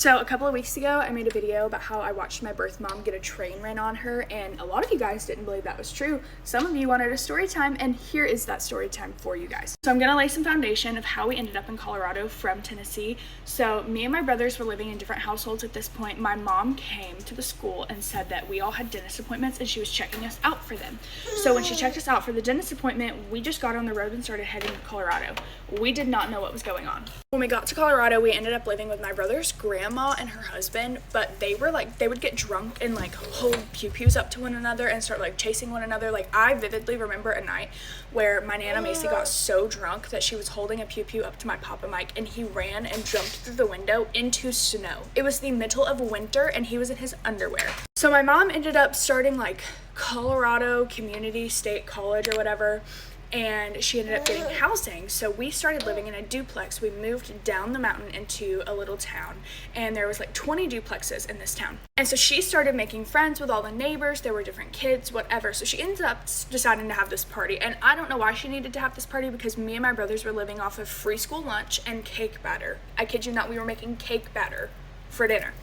So a couple of weeks ago, I made a video about how I watched my birth mom get a train ran on her, and a lot of you guys didn't believe that was true. Some of you wanted a story time, and here is that story time for you guys. So I'm gonna lay some foundation of how we ended up in Colorado from Tennessee. So me and my brothers were living in different households at this point. My mom came to the school and said that we all had dentist appointments and she was checking us out for them. So when she checked us out for the dentist appointment, we just got on the road and started heading to Colorado. We did not know what was going on. When we got to Colorado, we ended up living with my brother's grandma and her husband, but they would get drunk and like hold pew-pews up to one another and start like chasing one another. Like, I vividly remember a night where my Nana Macy got so drunk that she was holding a pew-pew up to my Papa Mike, and he ran and jumped through the window into snow. It was the middle of winter and he was in his underwear. So my mom ended up starting like Colorado Community State College or whatever, and she ended up getting housing. So we started living in a duplex. We moved down the mountain into a little town, and there was like 20 duplexes in this town. And so she started making friends with all the neighbors. There were different kids, whatever. So she ended up deciding to have this party, and I don't know why she needed to have this party, because me and my brothers were living off of free school lunch and cake batter. I kid you not, we were making cake batter for dinner.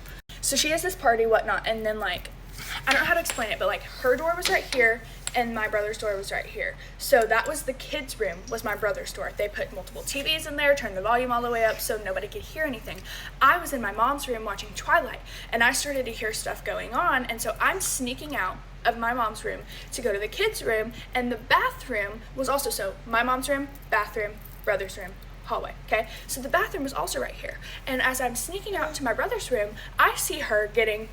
So she has this party, whatnot, and then like, I don't know how to explain it, but like her door was right here and my brother's door was right here. So that was the kids' room, was my brother's door. They put multiple TVs in there, turned the volume all the way up so nobody could hear anything. I was in my mom's room watching Twilight, and I started to hear stuff going on, and so I'm sneaking out of my mom's room to go to the kids' room, and the bathroom was also, so my mom's room, bathroom, brother's room, hallway, okay? So the bathroom was also right here. And as I'm sneaking out to my brother's room, I see her getting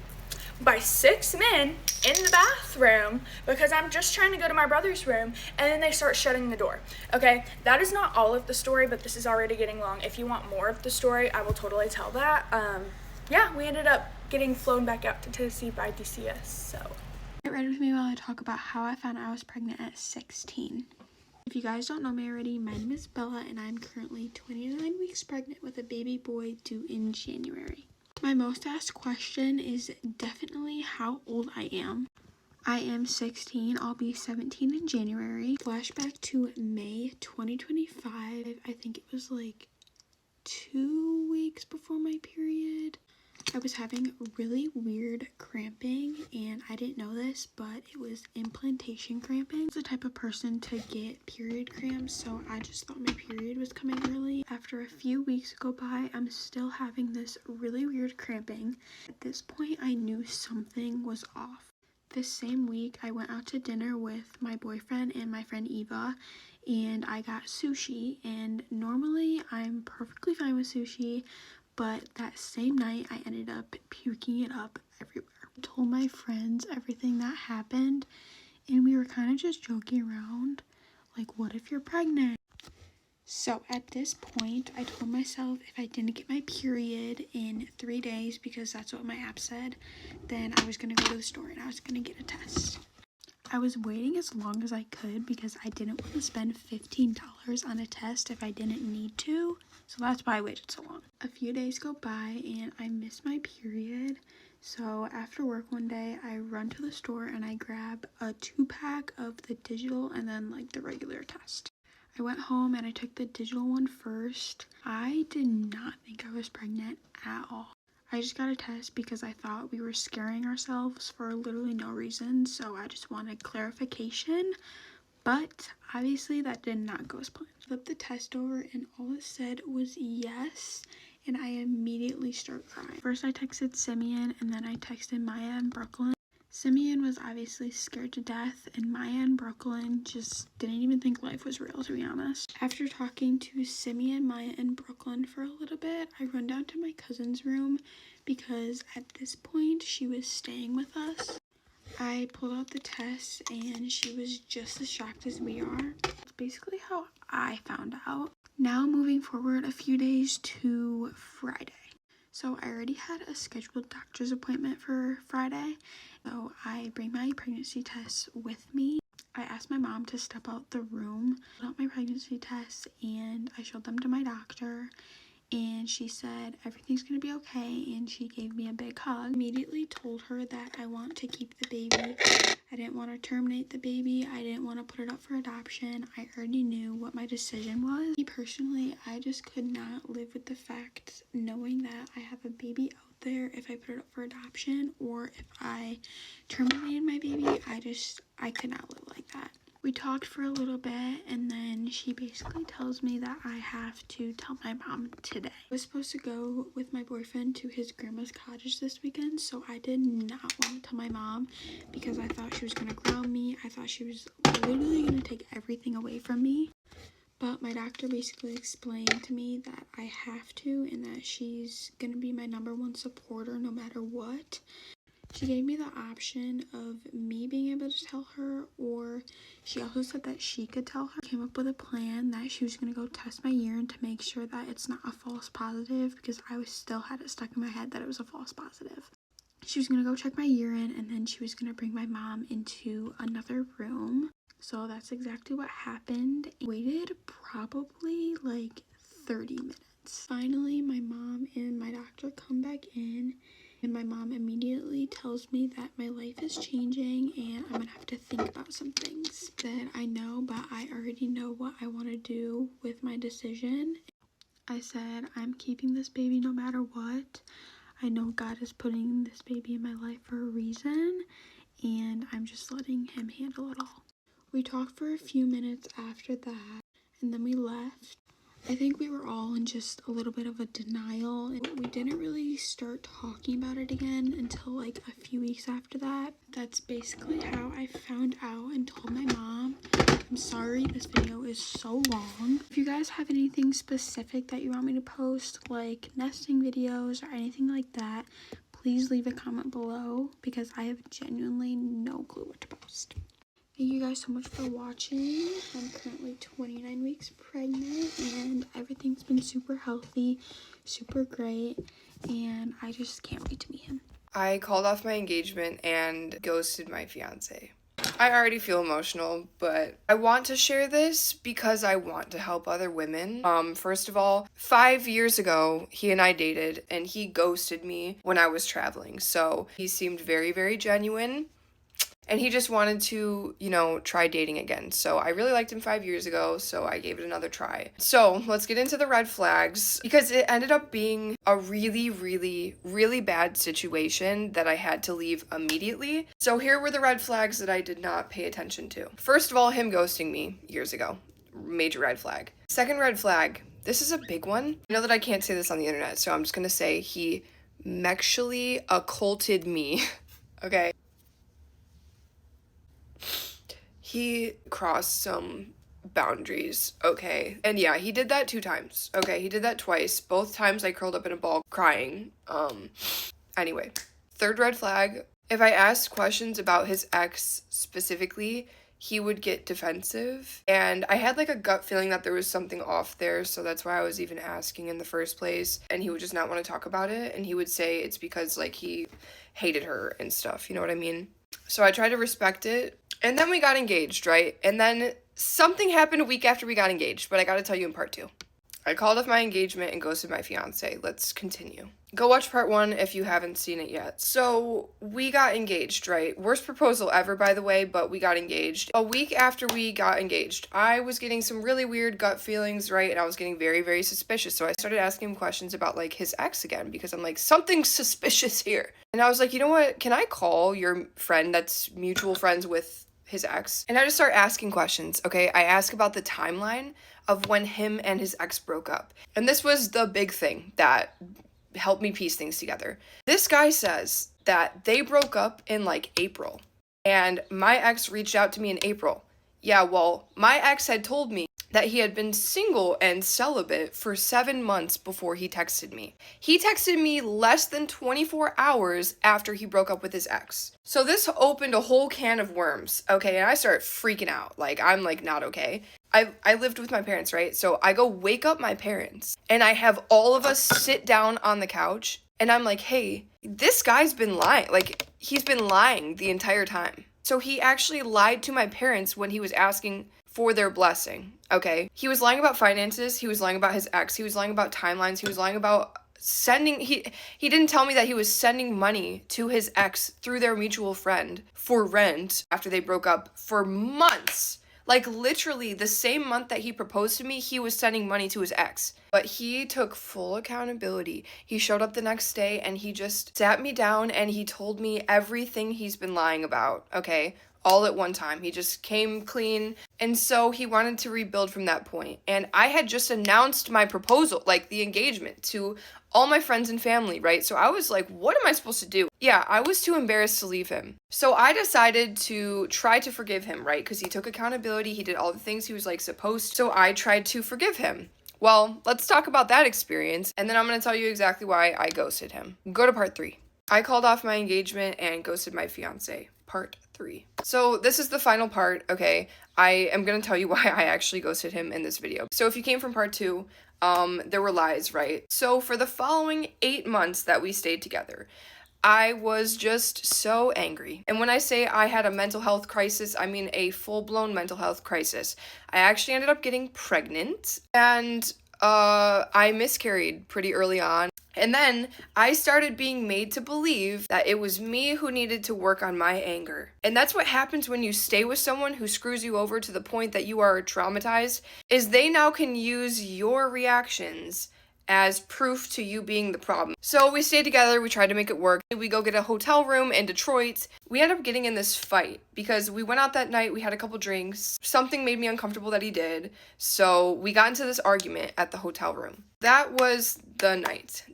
by 6 men in the bathroom because I'm just trying to go to my brother's room, and then they start shutting the door. Okay, that is not all of the story, but this is already getting long. If you want more of the story, I will totally tell that. Yeah, we ended up getting flown back out to Tennessee by DCS, so. Get ready with me while I talk about how I found I was pregnant at 16. If you guys don't know me already, my name is Bella, and I'm currently 29 weeks pregnant with a baby boy due in January. My most asked question is definitely how old I am. I am 16, I'll be 17 in January. Flashback to May 2025, I think it was like 2 weeks before my period. I was having really weird cramping, and I didn't know this, but it was implantation cramping. I was the type of person to get period cramps, so I just thought my period was coming early. After a few weeks go by, I'm still having this really weird cramping. At this point, I knew something was off. This same week, I went out to dinner with my boyfriend and my friend Eva, and I got sushi, and normally I'm perfectly fine with sushi, but that same night I ended up puking it up everywhere. I told my friends everything that happened, and we were kind of just joking around, like, what if you're pregnant? So at this point, I told myself if I didn't get my period in 3 days, because that's what my app said, then I was going to go to the store and I was going to get a test. I was waiting as long as I could because I didn't want to spend $15 on a test if I didn't need to. So that's why I waited so long. A few days go by and I miss my period. So after work one day, I run to the store and I grab a 2-pack of the digital and then like the regular test. I went home and I took the digital one first. I did not think I was pregnant at all. I just got a test because I thought we were scaring ourselves for literally no reason, so I just wanted clarification, but obviously that did not go as planned. I flipped the test over and all it said was yes, and I immediately started crying. First I texted Simeon, and then I texted Maya in Brooklyn. Simeon was obviously scared to death, and Maya in Brooklyn just didn't even think life was real, to be honest. After talking to Simeon, Maya in Brooklyn for a little bit, I run down to my cousin's room because at this point she was staying with us. I pulled out the test and she was just as shocked as we are. That's basically how I found out. Now moving forward a few days to Friday. So I already had a scheduled doctor's appointment for Friday. So I bring my pregnancy tests with me. I asked my mom to step out the room, pull out my pregnancy tests, and I showed them to my doctor. And she said everything's gonna be okay, and she gave me a big hug. Immediately told her that I want to keep the baby. I didn't want to terminate the baby. I didn't want to put it up for adoption. I already knew what my decision was. Me personally, I just could not live with the fact knowing that I have a baby out there if I put it up for adoption or if I terminated my baby. I could not live like that. We talked for a little bit, and then she basically tells me that I have to tell my mom today. I was supposed to go with my boyfriend to his grandma's cottage this weekend, so I did not want to tell my mom because I thought she was going to ground me. I thought she was literally going to take everything away from me. But my doctor basically explained to me that I have to and that she's going to be my #1 supporter no matter what. She gave me the option of me being able to tell her, or she also said that she could tell her. Came up with a plan that she was going to go test my urine to make sure that it's not a false positive, because I still had it stuck in my head that it was a false positive. She was going to go check my urine, and then she was going to bring my mom into another room. So that's exactly what happened. I waited probably like 30 minutes. Finally, my mom and my doctor come back in, and my mom immediately tells me that my life is changing and I'm gonna have to think about some things that I know, but I already know what I want to do with my decision. I said, I'm keeping this baby no matter what. I know God is putting this baby in my life for a reason, and I'm just letting him handle it all. We talked for a few minutes after that, and then we left. I think we were all in just a little bit of a denial, and we didn't really start talking about it again until like a few weeks after that. That's basically how I found out and told my mom. I'm sorry this video is so long. If you guys have anything specific that you want me to post, like nesting videos or anything like that, please leave a comment below because I have genuinely no clue what to post. Thank you guys so much for watching. I'm currently 29 weeks pregnant and everything's been super healthy, super great, and I just can't wait to meet him. I called off my engagement and ghosted my fiance. I already feel emotional, but I want to share this because I want to help other women. First of all, 5 years ago, he and I dated and he ghosted me when I was traveling. So he seemed very, very genuine. And he just wanted to, try dating again. So I really liked him 5 years ago, so I gave it another try. So let's get into the red flags, because it ended up being a really, really, really bad situation that I had to leave immediately. So here were the red flags that I did not pay attention to. First of all, him ghosting me years ago. Major red flag. Second red flag. This is a big one. I know that I can't say this on the internet, so I'm just gonna say he sexually occulted me. Okay. He crossed some boundaries, okay? And yeah, he did that 2 times, okay? He did that twice. Both times I curled up in a ball crying. Anyway. Third red flag. If I asked questions about his ex specifically, he would get defensive. And I had like a gut feeling that there was something off there, so that's why I was even asking in the first place. And he would just not want to talk about it. And he would say it's because like he hated her and stuff, you know what I mean? So I tried to respect it. And then we got engaged, right? And then something happened a week after we got engaged, but I gotta tell you in part 2. I called off my engagement and ghosted my fiance. Let's continue. Go watch part 1 if you haven't seen it yet. So we got engaged, right? Worst proposal ever, by the way, but we got engaged. A week after we got engaged, I was getting some really weird gut feelings, right? And I was getting very, very suspicious. So I started asking him questions about like his ex again, because I'm like, something's suspicious here. And I was like, you know what? Can I call your friend that's mutual friends with his ex? And I just start asking questions, okay? I ask about the timeline of when him and his ex broke up. And this was the big thing that helped me piece things together. This guy says that they broke up in like April, and my ex reached out to me in April. Yeah, well, my ex had told me that he had been single and celibate for 7 months before he texted me. He texted me less than 24 hours after he broke up with his ex. So this opened a whole can of worms, okay? And I started freaking out. Like, I'm like, not okay. I lived with my parents, right? So I go wake up my parents, and I have all of us sit down on the couch, and I'm like, hey, this guy's been lying. Like, he's been lying the entire time. So he actually lied to my parents when he was asking for their blessing, okay? He was lying about finances, he was lying about his ex, he was lying about timelines, he was lying about sending, he didn't tell me that he was sending money to his ex through their mutual friend for rent after they broke up for months. Like, literally, the same month that he proposed to me, he was sending money to his ex. But he took full accountability. He showed up the next day and he just sat me down and he told me everything he's been lying about, okay? All at one time. He just came clean. And so he wanted to rebuild from that point. And I had just announced my proposal, like the engagement, to all my friends and family, right? So I was like, what am I supposed to do? Yeah, I was too embarrassed to leave him. So I decided to try to forgive him, right? Because he took accountability. He did all the things he was like supposed to. So I tried to forgive him. Well, let's talk about that experience. And then I'm going to tell you exactly why I ghosted him. Go to part 3. I called off my engagement and ghosted my fiance. Part 3. So this is the final part, okay? I am going to tell you why I actually ghosted him in this video. So if you came from part 2, there were lies, right? So for the following 8 months that we stayed together, I was just so angry. And when I say I had a mental health crisis, I mean a full-blown mental health crisis. I actually ended up getting pregnant and I miscarried pretty early on. And then I started being made to believe that it was me who needed to work on my anger. And that's what happens when you stay with someone who screws you over to the point that you are traumatized, is they now can use your reactions as proof to you being the problem. So we stayed together, we tried to make it work. We go get a hotel room in Detroit. We ended up getting in this fight because we went out that night, we had a couple drinks. Something made me uncomfortable that he did. So we got into this argument at the hotel room. That was the night.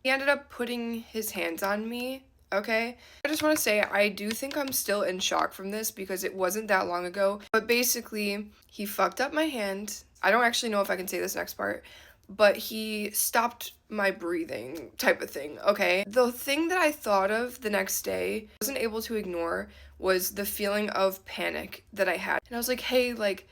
He ended up putting his hands on me. Okay, I just want to say I do think I'm still in shock from this because it wasn't that long ago. But basically, he fucked up my hand. I don't actually know if I can say this next part, but he stopped my breathing type of thing, okay? The thing that I thought of the next day, wasn't able to ignore, was the feeling of panic that I had. And I was like, hey, like,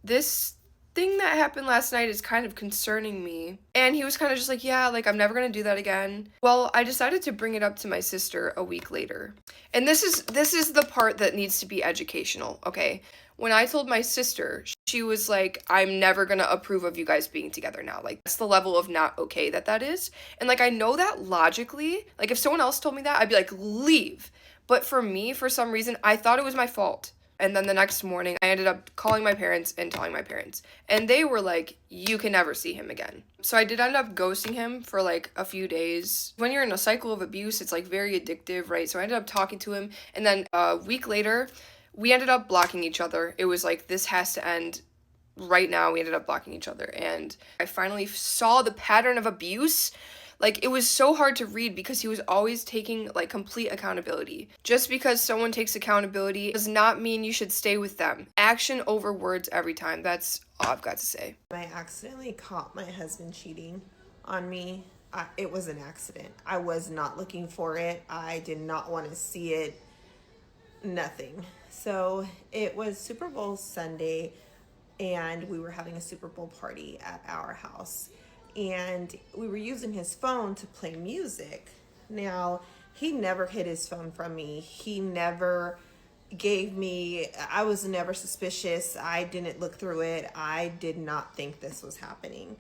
this thing that happened last night is kind of concerning me. And he was kind of just like, yeah, like, I'm never gonna do that again. Well, I decided to bring it up to my sister a week later. And this is the part that needs to be educational, okay? When I told my sister, she was like, I'm never gonna approve of you guys being together now. Like, that's the level of not okay that is. And like, I know that logically, like if someone else told me that, I'd be like, leave. But for me, for some reason, I thought it was my fault. And then the next morning, I ended up calling my parents and telling my parents. And they were like, you can never see him again. So I did end up ghosting him for like a few days. When you're in a cycle of abuse, it's like very addictive, right? So I ended up talking to him. And then a week later, we ended up blocking each other. It was like, this has to end right now. We ended up blocking each other. And I finally saw the pattern of abuse. Like, it was so hard to read because he was always taking, like, complete accountability. Just because someone takes accountability does not mean you should stay with them. Action over words every time. That's all I've got to say. I accidentally caught my husband cheating on me. It was an accident. I was not looking for it. I did not want to see it. Nothing. So it was Super Bowl Sunday and we were having a Super Bowl party at our house and we were using his phone to play music. Now, he never hid his phone from me. He never gave me, I was never suspicious. I didn't look through it. I did not think this was happening.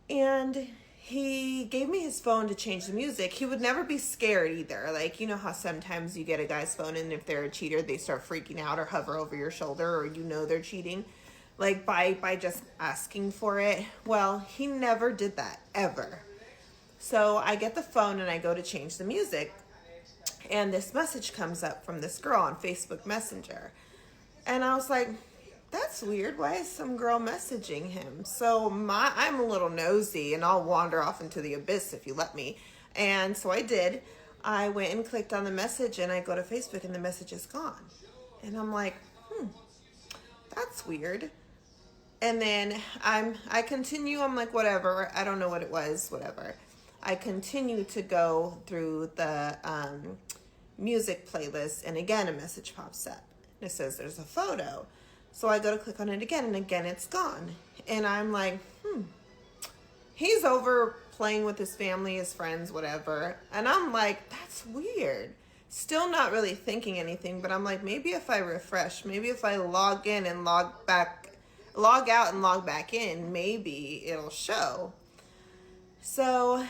And he gave me his phone to change the music. He would never be scared either. Like, you know how sometimes you get a guy's phone and if they're a cheater, they start freaking out or hover over your shoulder or you know they're cheating. Like by just asking for it. Well, he never did that, ever. So I get the phone and I go to change the music. And this message comes up from this girl on Facebook Messenger. And I was like, that's weird. Why is some girl messaging him? So I'm a little nosy and I'll wander off into the abyss if you let me. And so I did. I went and clicked on the message and I go to Facebook and the message is gone. And I'm like, that's weird. And then I continue. I'm like, whatever. I don't know what it was. Whatever. I continue to go through the music playlist and again a message pops up. It says there's a photo. So I go to click on it again and again it's gone. And I'm like, he's over playing with his family, his friends, whatever. And I'm like, that's weird. Still not really thinking anything, but I'm like, maybe if I refresh, maybe if I log in and log out and log back in, maybe it'll show. So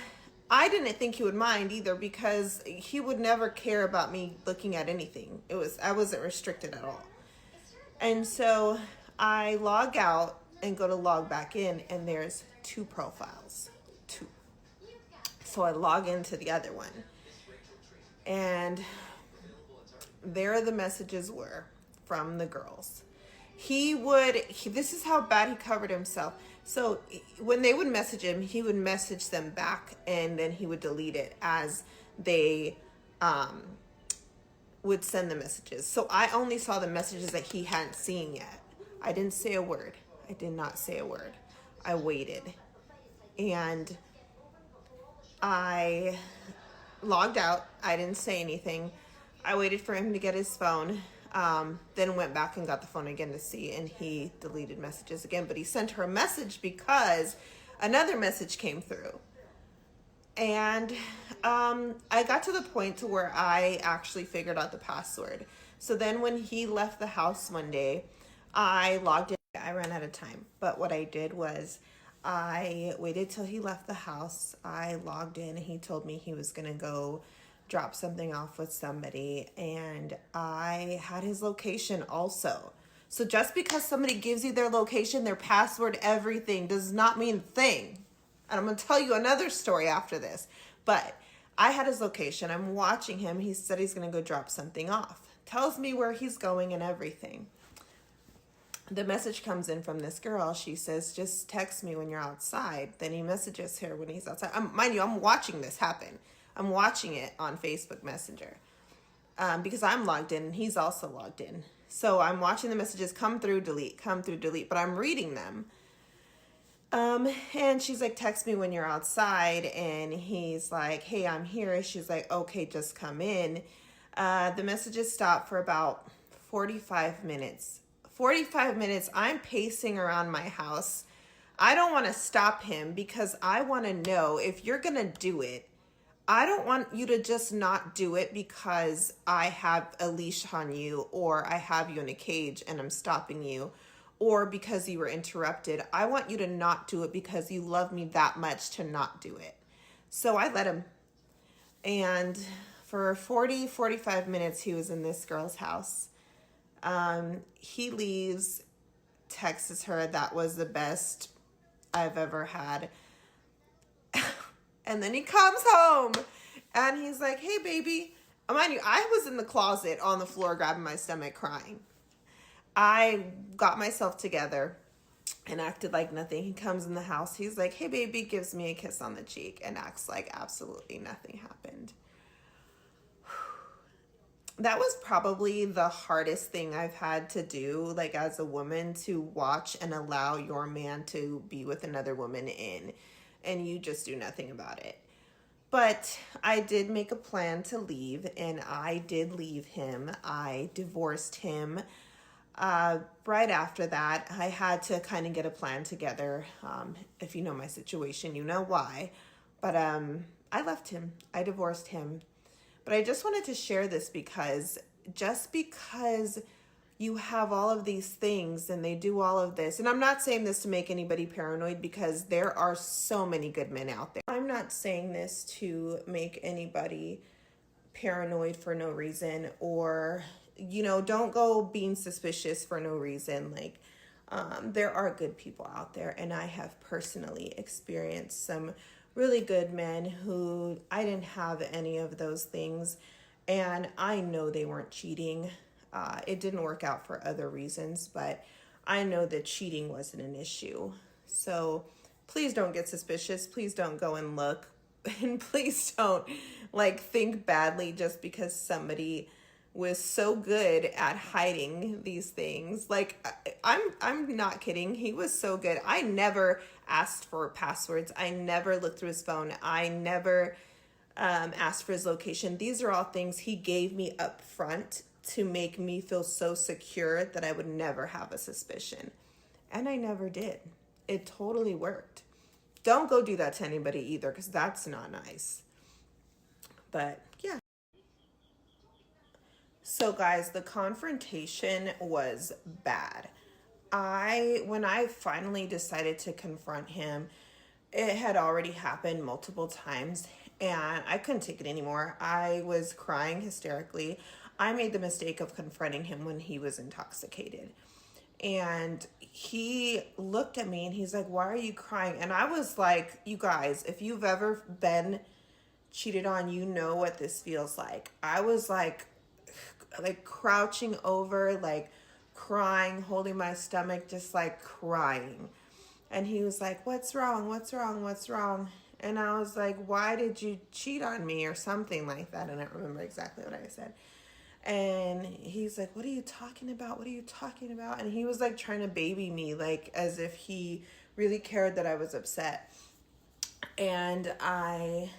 I didn't think he would mind either because he would never care about me looking at anything. I wasn't restricted at all. And so I log out and go to log back in, and there's 2 profiles. 2. So I log into the other one, and there the messages were from the girls. This is how bad he covered himself. So when they would message him, he would message them back, and then he would delete it as they would send the messages. So I only saw the messages that he hadn't seen yet. I didn't say a word. I did not say a word. I waited. And I logged out. I didn't say anything. I waited for him to get his phone. Then went back and got the phone again to see, and he deleted messages again. But he sent her a message because another message came through. And I got to the point to where I actually figured out the password. So then when he left the house one day, I logged in. I ran out of time. But what I did was I waited till he left the house. I logged in. He told me he was going to go drop something off with somebody. And I had his location also. So just because somebody gives you their location, their password, everything, does not mean a thing. And I'm going to tell you another story after this. But I had his location. I'm watching him. He said he's going to go drop something off. Tells me where he's going and everything. The message comes in from this girl. She says, just text me when you're outside. Then he messages her when he's outside. Mind you, I'm watching this happen. I'm watching it on Facebook Messenger. Because I'm logged in and he's also logged in. So I'm watching the messages come through, delete, come through, delete. But I'm reading them. And she's like, text me when you're outside. And he's like, hey, I'm here. She's like, okay, just come in. The messages stopped for about 45 minutes. 45 minutes, I'm pacing around my house. I don't want to stop him because I want to know if you're going to do it. I don't want you to just not do it because I have a leash on you, or I have you in a cage and I'm stopping you, or because you were interrupted. I want you to not do it because you love me that much to not do it. So I let him. And for 45 minutes, he was in this girl's house. He leaves, texts her, that was the best I've ever had. And then he comes home and he's like, hey, baby. Mind you, I was in the closet on the floor grabbing my stomach crying. I got myself together and acted like nothing. He comes in the house. He's like, hey, baby, gives me a kiss on the cheek and acts like absolutely nothing happened. That was probably the hardest thing I've had to do, like as a woman, to watch and allow your man to be with another woman and you just do nothing about it. But I did make a plan to leave, and I did leave him. I divorced him. Right after that, I had to kind of get a plan together. If you know my situation, you know why. But I left him. I divorced him. But I just wanted to share this because just because you have all of these things and they do all of this, and I'm not saying this to make anybody paranoid because there are so many good men out there. I'm not saying this to make anybody paranoid for no reason, or, you know, don't go being suspicious for no reason. Like, there are good people out there, and I have personally experienced some really good men who I didn't have any of those things, and I know they weren't cheating. It didn't work out for other reasons, but I know that cheating wasn't an issue. So please don't get suspicious. Please don't go and look, and please don't think badly just because somebody was so good at hiding these things. I'm not kidding. He was so good. I never asked for passwords. I never looked through his phone. I never asked for his location. These are all things he gave me up front to make me feel so secure that I would never have a suspicion. And I never did. It totally worked. Don't go do that to anybody either, because that's not nice. But yeah. So guys, the confrontation was bad. When I finally decided to confront him, it had already happened multiple times and I couldn't take it anymore. I was crying hysterically. I made the mistake of confronting him when he was intoxicated. And he looked at me and he's like, "Why are you crying?" And I was like, you guys, if you've ever been cheated on, you know what this feels like. I was like crouching over, like crying, holding my stomach, just like crying. And he was like, "What's wrong? What's wrong? What's wrong?" And I was like, "Why did you cheat on me?" or something like that. And I don't remember exactly what I said. And he's like, "What are you talking about? What are you talking about?" And he was like trying to baby me, like as if he really cared that I was upset. And I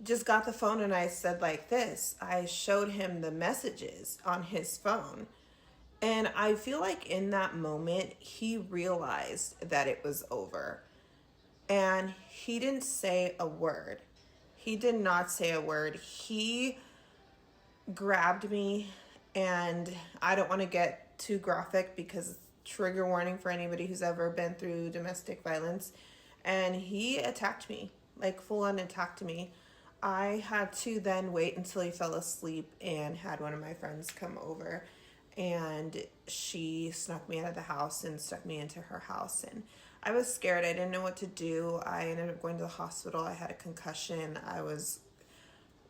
just got the phone and I said like this. I showed him the messages on his phone. And I feel like in that moment, he realized that it was over. And he didn't say a word. He did not say a word. He grabbed me, and I don't want to get too graphic because trigger warning for anybody who's ever been through domestic violence. And he attacked me, like full on attacked me. I had to then wait until he fell asleep and had one of my friends come over, and she snuck me out of the house and stuck me into her house. And I was scared. I didn't know what to do. I ended up going to the hospital. I had a concussion.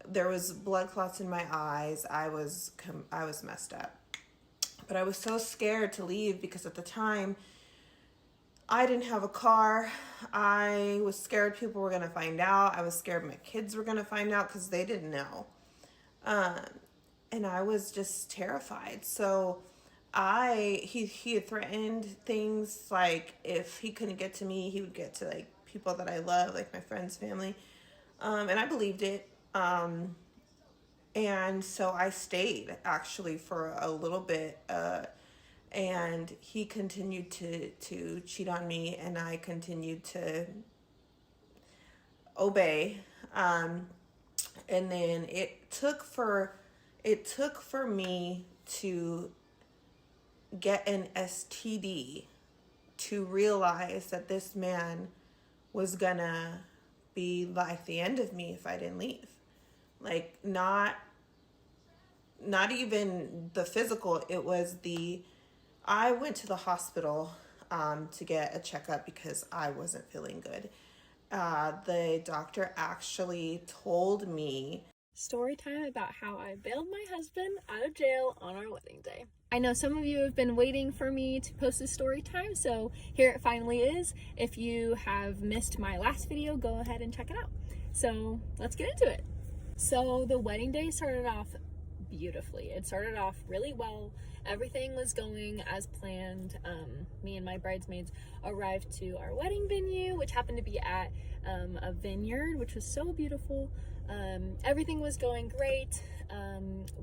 There was blood clots in my eyes. I was messed up. But I was so scared to leave because at the time I didn't have a car. I was scared people were going to find out. I was scared my kids were going to find out because they didn't know. And I was just terrified. So he had threatened things like if he couldn't get to me, he would get to like people that I love, like my friends, family. And I believed it. And so I stayed actually for a little bit. And he continued to cheat on me, and I continued to obey. And then it took for me to get an STD to realize that this man was gonna be like the end of me if I didn't leave. Like not even the physical, it was I went to the hospital to get a checkup because I wasn't feeling good. The doctor actually told me Story time about how I bailed my husband out of jail on our wedding day. I know some of you have been waiting for me to post this story time, so here it finally is. If you have missed my last video, go ahead and check it out. So let's get into it. So the wedding day started off beautifully. It started off really well. Everything was going as planned. Me and my bridesmaids arrived to our wedding venue, which happened to be at a vineyard, which was so beautiful. Everything was going great.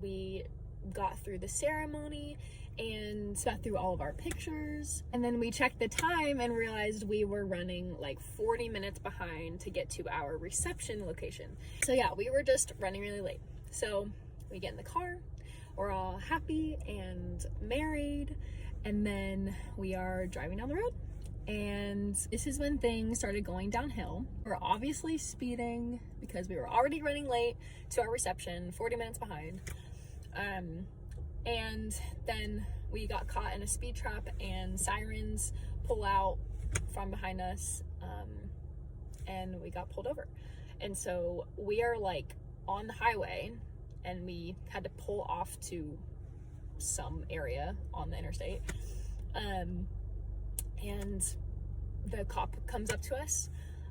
We got through the ceremony and got through all of our pictures, and then we checked the time and realized we were running like 40 minutes behind to get to our reception location. So yeah, we were just running really late. So we get in the car, we're all happy and married, and then we are driving down the road, and this is when things started going downhill. We're obviously speeding because we were already running late to our reception, 40 minutes behind. And then we got caught in a speed trap, and sirens pull out from behind us, and we got pulled over. And so we are like on the highway, and we had to pull off to some area on the interstate. And the cop comes up to us,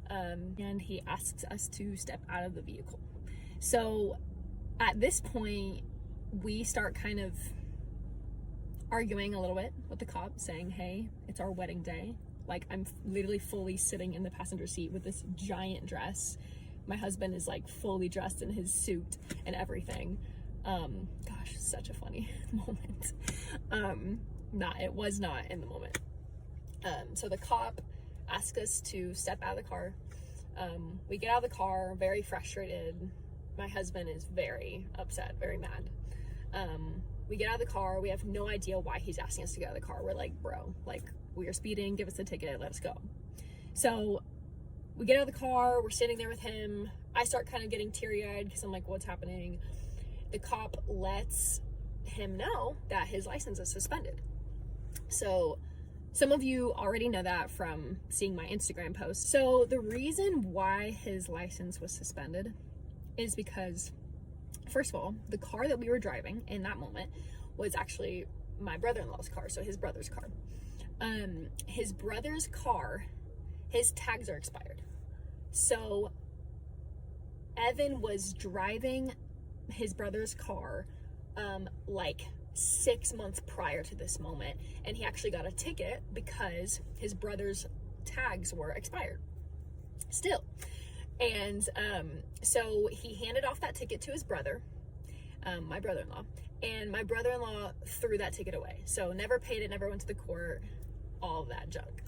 and he asks us to step out of the vehicle. So at this point, we start kind of arguing a little bit with the cop, saying, "Hey, it's our wedding day." Like, I'm literally fully sitting in the passenger seat with this giant dress. My husband is like fully dressed in his suit and everything. Gosh, such a funny moment. It was not in the moment. So the cop asked us to step out of the car. We get out of the car, very frustrated. My husband is very upset, very mad. We get out of the car. We have no idea why he's asking us to get out of the car. We're like, "Bro, like, we are speeding. Give us a ticket. Let us go." So we get out of the car. We're sitting there with him. I start kind of getting teary-eyed because I'm like, "What's happening?" the cop lets him know that his license is suspended. So some of you already know that from seeing my Instagram post. So the reason why his license was suspended is because, first of all, the car that we were driving in that moment was actually my brother-in-law's car, so his brother's car. His brother's car, his tags are expired. So Evan was driving his brother's car like 6 months prior to this moment, and he actually got a ticket because his brother's tags were expired still. And so he handed off that ticket to his brother, my brother-in-law, and my brother-in-law threw that ticket away. So never paid it, never went to the court, all of that junk.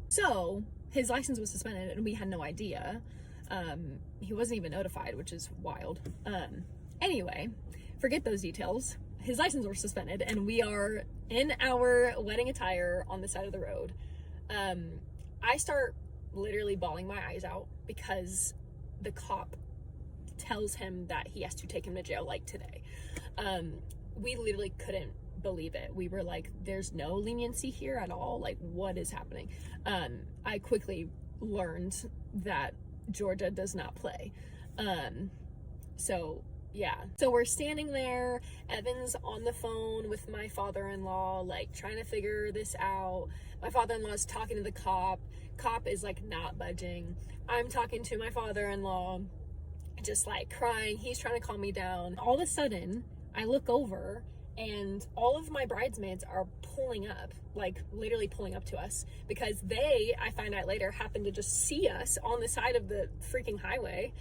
So his license was suspended and we had no idea. He wasn't even notified, which is wild. Anyway, forget those details. His license was suspended and we are in our wedding attire on the side of the road. I start literally bawling my eyes out because the cop tells him that he has to take him to jail like today. We literally couldn't believe it. We were like, there's no leniency here at all. Like, what is happening? I quickly learned that Georgia does not play. So yeah, so we're standing there. Evan's on the phone with my father-in-law, like trying to figure this out. My father-in-law's talking to the cop. Cop is like not budging. I'm talking to my father-in-law, just like crying. He's trying to calm me down. All of a sudden, I look over and all of my bridesmaids are pulling up, like literally pulling up to us, because they, I find out later, happened to just see us on the side of the freaking highway.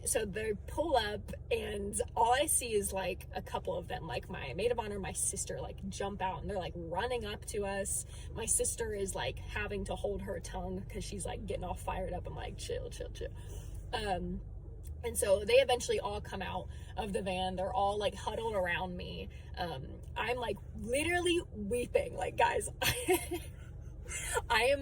So they pull up and all I see is like a couple of them, like my maid of honor, my sister, like jump out and they're like running up to us. My sister is like having to hold her tongue because she's like getting all fired up. I'm like, chill. And so they eventually all come out of the van. They're all like huddled around me. I'm like literally weeping. Like, guys, I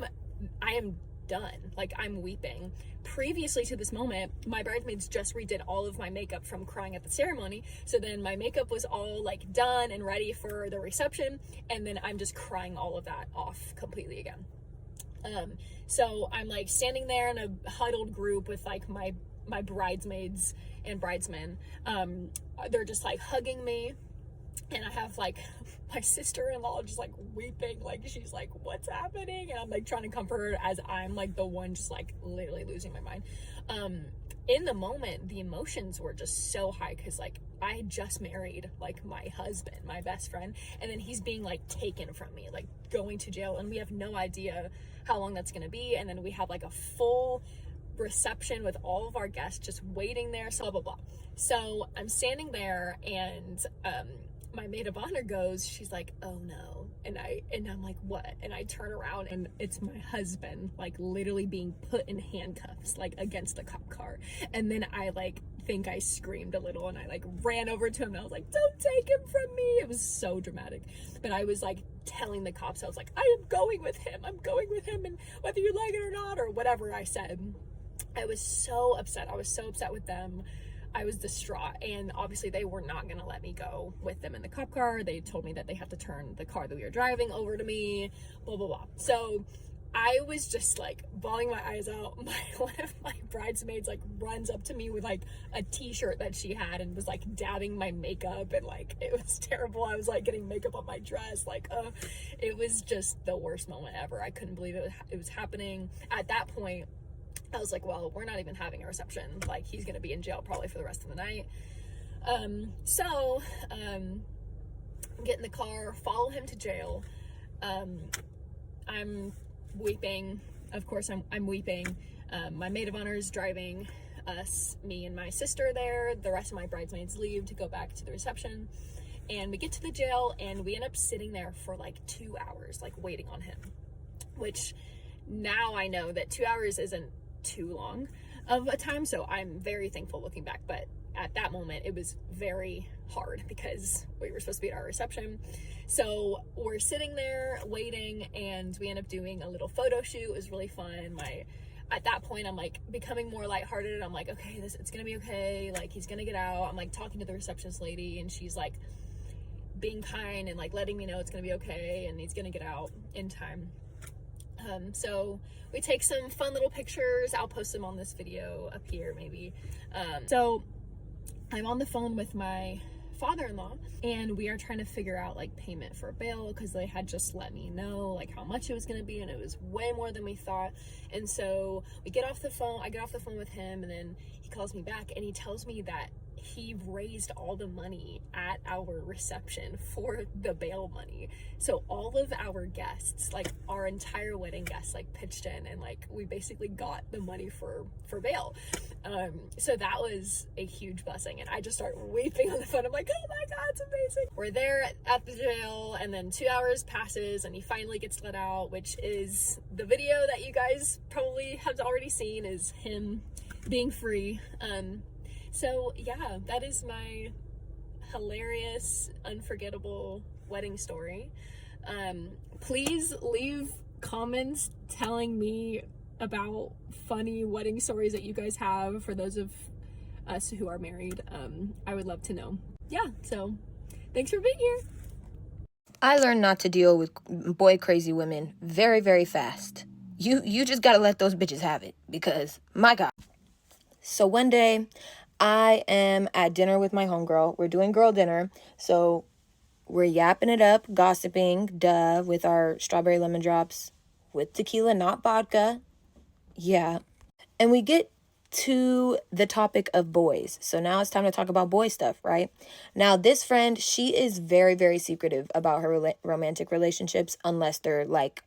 am done. Like, I'm weeping. Previously to this moment, my bridesmaids just redid all of my makeup from crying at the ceremony. So then my makeup was all like done and ready for the reception. And then I'm just crying all of that off completely again. So I'm like standing there in a huddled group with like my bridesmaids and bridesmen. They're just like hugging me. And I have like my sister-in-law just like weeping, like she's like, what's happening? And I'm like trying to comfort her as I'm like the one just like literally losing my mind. In the moment, the emotions were just so high because like I had just married like my husband, my best friend, and then he's being like taken from me, like going to jail, and we have no idea how long that's gonna be. And then we have like a full reception with all of our guests just waiting there, so blah blah blah. So I'm standing there and my maid of honor goes, she's like, oh no. And I'm like, what? And I turn around and it's my husband, like literally being put in handcuffs, like against the cop car. And then I like think I screamed a little and I like ran over to him and I was like, don't take him from me. It was so dramatic. But I was like telling the cops, I was like, I am going with him. I'm going with him. And whether you like it or not, or whatever I said, I was so upset. I was so upset with them. I was distraught, and obviously they were not going to let me go with them in the cop car. They told me that they have to turn the car that we were driving over to me, blah, blah, blah. So I was just like bawling my eyes out. One of my bridesmaids like runs up to me with like a t-shirt that she had and was like dabbing my makeup, and like it was terrible. I was like getting makeup on my dress, like it was just the worst moment ever. I couldn't believe it was happening. At that point, I was like, well, we're not even having a reception. Like, he's going to be in jail probably for the rest of the night. So get in the car, follow him to jail. I'm weeping. Of course, I'm weeping. My maid of honor is driving us, me and my sister there. The rest of my bridesmaids leave to go back to the reception. And we get to the jail and we end up sitting there for like 2 hours, like waiting on him, which now I know that 2 hours isn't too long of a time, so I'm very thankful looking back. But at that moment it was very hard because we were supposed to be at our reception. So we're sitting there waiting and we end up doing a little photo shoot. It was really fun. at that point, I'm like becoming more lighthearted. I'm like, okay, it's gonna be okay. Like, he's gonna get out. I'm like talking to the receptionist lady, and she's like being kind and like letting me know it's gonna be okay and he's gonna get out in time. So we take some fun little pictures. I'll post them on this video up here maybe. So I'm on the phone with my father-in-law, and we are trying to figure out like payment for bail, because they had just let me know like how much it was going to be, and it was way more than we thought. And so I get off the phone with him, and then he calls me back and he tells me that he raised all the money at our reception for the bail money. So all of our guests, like our entire wedding guests, like pitched in, and like we basically got the money for bail. So that was a huge blessing, and I just start weeping on the phone. I'm like, oh my God, it's amazing. We're there at the jail, and then 2 hours passes and he finally gets let out, which is the video that you guys probably have already seen, is him being free. So yeah, that is my hilarious, unforgettable wedding story. Please leave comments telling me about funny wedding stories that you guys have, for those of us who are married. I would love to know. Yeah, so thanks for being here. I learned not to deal with boy crazy women very, very fast. You just gotta let those bitches have it, because my God. So one day I am at dinner with my homegirl. We're doing girl dinner. So we're yapping it up, gossiping, with our strawberry lemon drops with tequila, not vodka. Yeah. And we get to the topic of boys. So now it's time to talk about boy stuff, right? Now, this friend, she is very, very secretive about her romantic relationships, unless they're like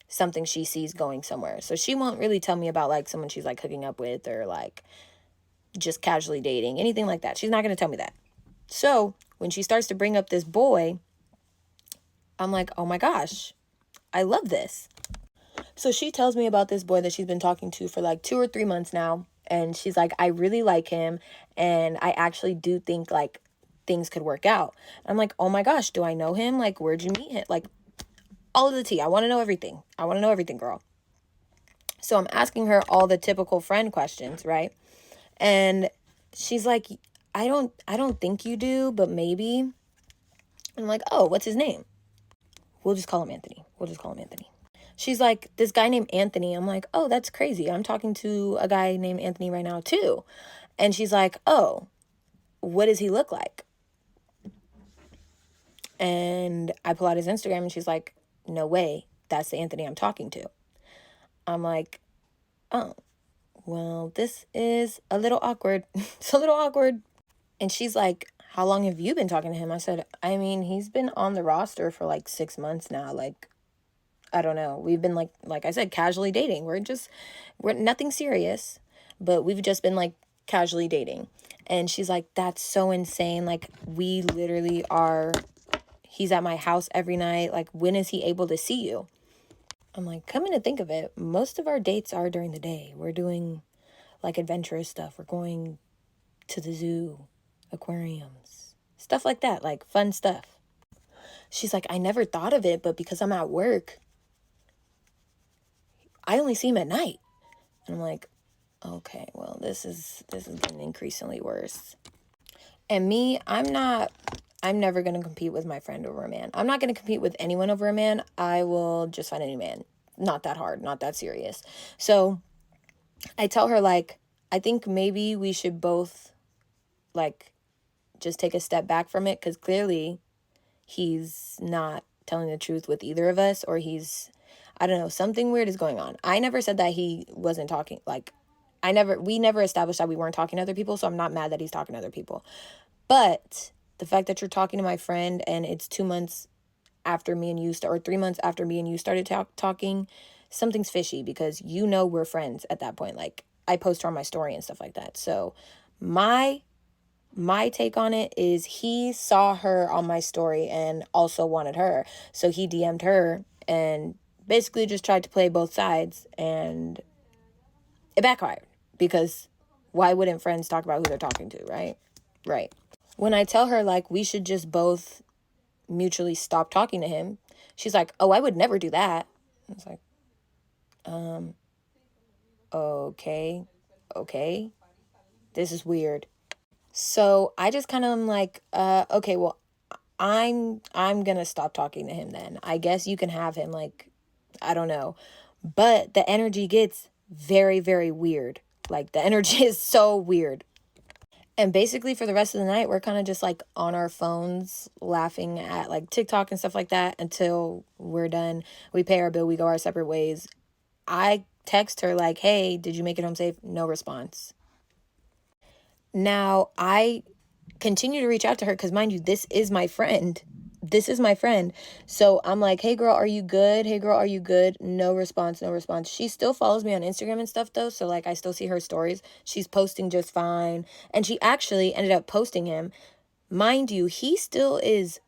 something she sees going somewhere. So she won't really tell me about like someone she's like hooking up with, or like just casually dating, anything like that. She's not going to tell me that. So when she starts to bring up this boy, I'm like, oh my gosh, I love this. So she tells me about this boy that she's been talking to for like 2 or 3 months now. And she's like, I really like him, and I actually do think like things could work out. I'm like, oh my gosh, do I know him? Like, where'd you meet him? Like, all of the tea. I want to know everything. I want to know everything, girl. So I'm asking her all the typical friend questions, right? And she's like, I don't think you do, but maybe. And I'm like, oh, what's his name? We'll just call him Anthony. She's like, this guy named Anthony. I'm like, oh, that's crazy. I'm talking to a guy named Anthony right now too. And she's like, oh, what does he look like? And I pull out his Instagram, and she's like, no way, that's the Anthony I'm talking to. I'm like, oh, well, this is a little awkward. It's a little awkward. And she's like, how long have you been talking to him? I said, I mean, he's been on the roster for like 6 months now. Like, I don't know. We've been like I said, casually dating. We're nothing serious, but we've just been like casually dating. And she's like, that's so insane. Like, we literally he's at my house every night. Like, when is he able to see you? I'm like, coming to think of it, most of our dates are during the day. We're doing like adventurous stuff. We're going to the zoo, aquariums, stuff like that, like fun stuff. She's like, I never thought of it, but because I'm at work, I only see him at night. And I'm like, okay, well, this is getting increasingly worse. And me, I'm never going to compete with my friend over a man. I'm not going to compete with anyone over a man. I will just find any man. Not that hard, not that serious. So I tell her, like, I think maybe we should both, like, just take a step back from it, because clearly he's not telling the truth with either of us, or I don't know, something weird is going on. I never said that he wasn't talking, like, we never established that we weren't talking to other people, so I'm not mad that he's talking to other people. But the fact that you're talking to my friend and it's 2 months after me and you, or 3 months after me and you started talking, something's fishy, because we're friends at that point. Like, I post her on my story and stuff like that. So my take on it is he saw her on my story and also wanted her. So he DM'd her and basically just tried to play both sides, and it backfired, because why wouldn't friends talk about who they're talking to, right? Right. When I tell her, like, we should just both mutually stop talking to him, she's like, oh, I would never do that. I was like, okay, this is weird. So I just kind of am like, okay, well, I'm gonna stop talking to him then. I guess you can have him, like, I don't know. But the energy gets very, very weird. Like, the energy is so weird. And basically for the rest of the night, we're kind of just like on our phones laughing at like TikTok and stuff like that until we're done. We pay our bill, we go our separate ways. I text her like, hey, did you make it home safe? No response. Now, I continue to reach out to her because, mind you, this is my friend. So I'm like, hey, girl, are you good? Hey, girl, are you good? No response. She still follows me on Instagram and stuff, though. So, like, I still see her stories. She's posting just fine. And she actually ended up posting him. Mind you, he still is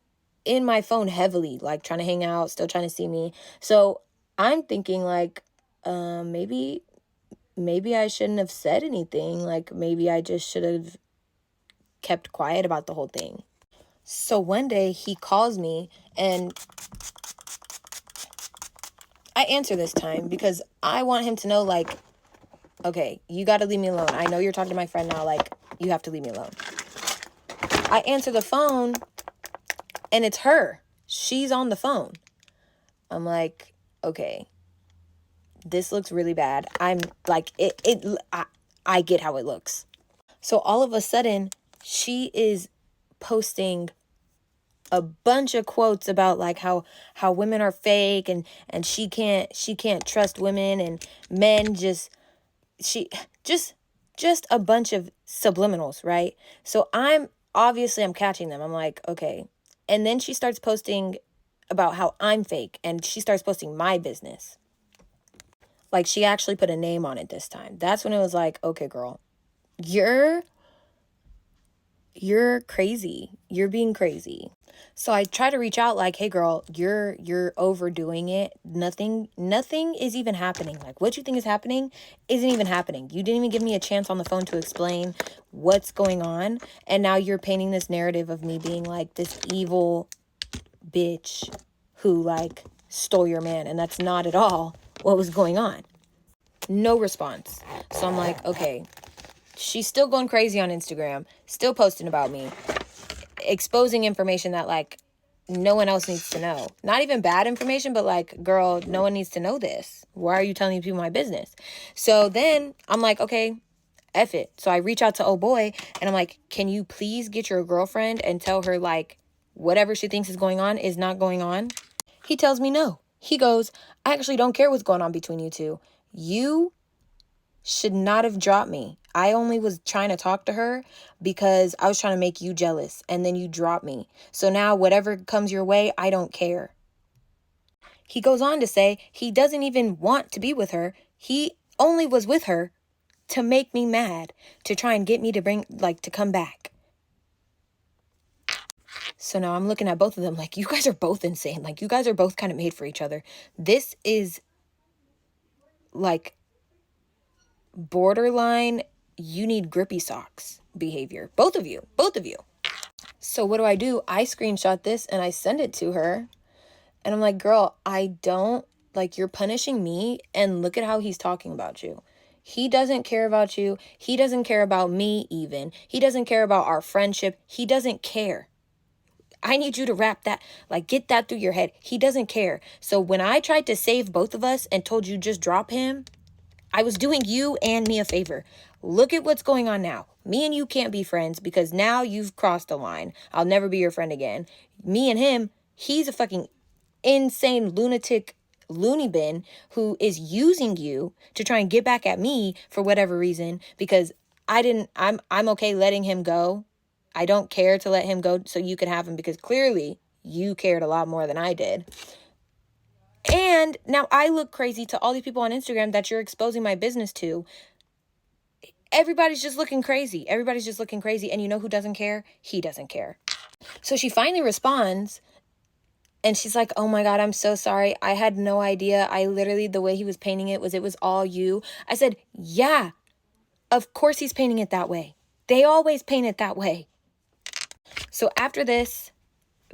in my phone heavily, like, trying to hang out, still trying to see me. So I'm thinking, like, maybe I shouldn't have said anything. Like, maybe I just should have kept quiet about the whole thing. So one day he calls me and I answer this time because I want him to know, like, okay, you got to leave me alone. I know you're talking to my friend now. Like, you have to leave me alone. I answer the phone and it's her. She's on the phone. I'm like, okay, this looks really bad. I'm like, I get how it looks. So all of a sudden she is posting a bunch of quotes about like how women are fake and she can't trust women and men just a bunch of subliminals, right? So I'm catching them. I'm like, okay. And then she starts posting about how I'm fake and she starts posting my business. Like, she actually put a name on it this time. That's when it was like, okay, girl, you're crazy. You're being crazy. So I try to reach out like, hey girl, you're overdoing it. Nothing is even happening. Like, what you think is happening isn't even happening. You didn't even give me a chance on the phone to explain what's going on. And now you're painting this narrative of me being like this evil bitch who like stole your man. And that's not at all what was going on. No response. So I'm like, okay, she's still going crazy on Instagram, still posting about me, exposing information that like no one else needs to know. Not even bad information, but like, girl, no one needs to know this. Why are you telling these people my business? So then I'm like, okay, F it. So I reach out to oh boy and I'm like, can you please get your girlfriend and tell her like whatever she thinks is going on is not going on? He tells me no. He goes, I actually don't care what's going on between you two. You should not have dropped me. I only was trying to talk to her because I was trying to make you jealous and then you dropped me. So now whatever comes your way, I don't care. He goes on to say he doesn't even want to be with her. He only was with her to make me mad, to try and get me to come back. So now I'm looking at both of them like, you guys are both insane. Like, you guys are both kind of made for each other. This is like borderline, you need grippy socks behavior. Both of you. So what do? I screenshot this and I send it to her. And I'm like, girl, I don't, like, you're punishing me and look at how he's talking about you. He doesn't care about you. He doesn't care about me even. He doesn't care about our friendship. He doesn't care. I need you to wrap that, like, get that through your head. He doesn't care. So when I tried to save both of us and told you just drop him, I was doing you and me a favor. Look at what's going on now. Me and you can't be friends because now you've crossed the line. I'll never be your friend again. Me and him, he's a fucking insane lunatic loony bin who is using you to try and get back at me for whatever reason because I'm okay letting him go. I don't care to let him go so you can have him because clearly you cared a lot more than I did. And now I look crazy to all these people on Instagram that you're exposing my business to. Everybody's just looking crazy. And you know who doesn't care? He doesn't care. So she finally responds and she's like, oh my God, I'm so sorry. I had no idea. I literally, the way he was painting it was all you. I said, yeah, of course he's painting it that way. They always paint it that way. So after this,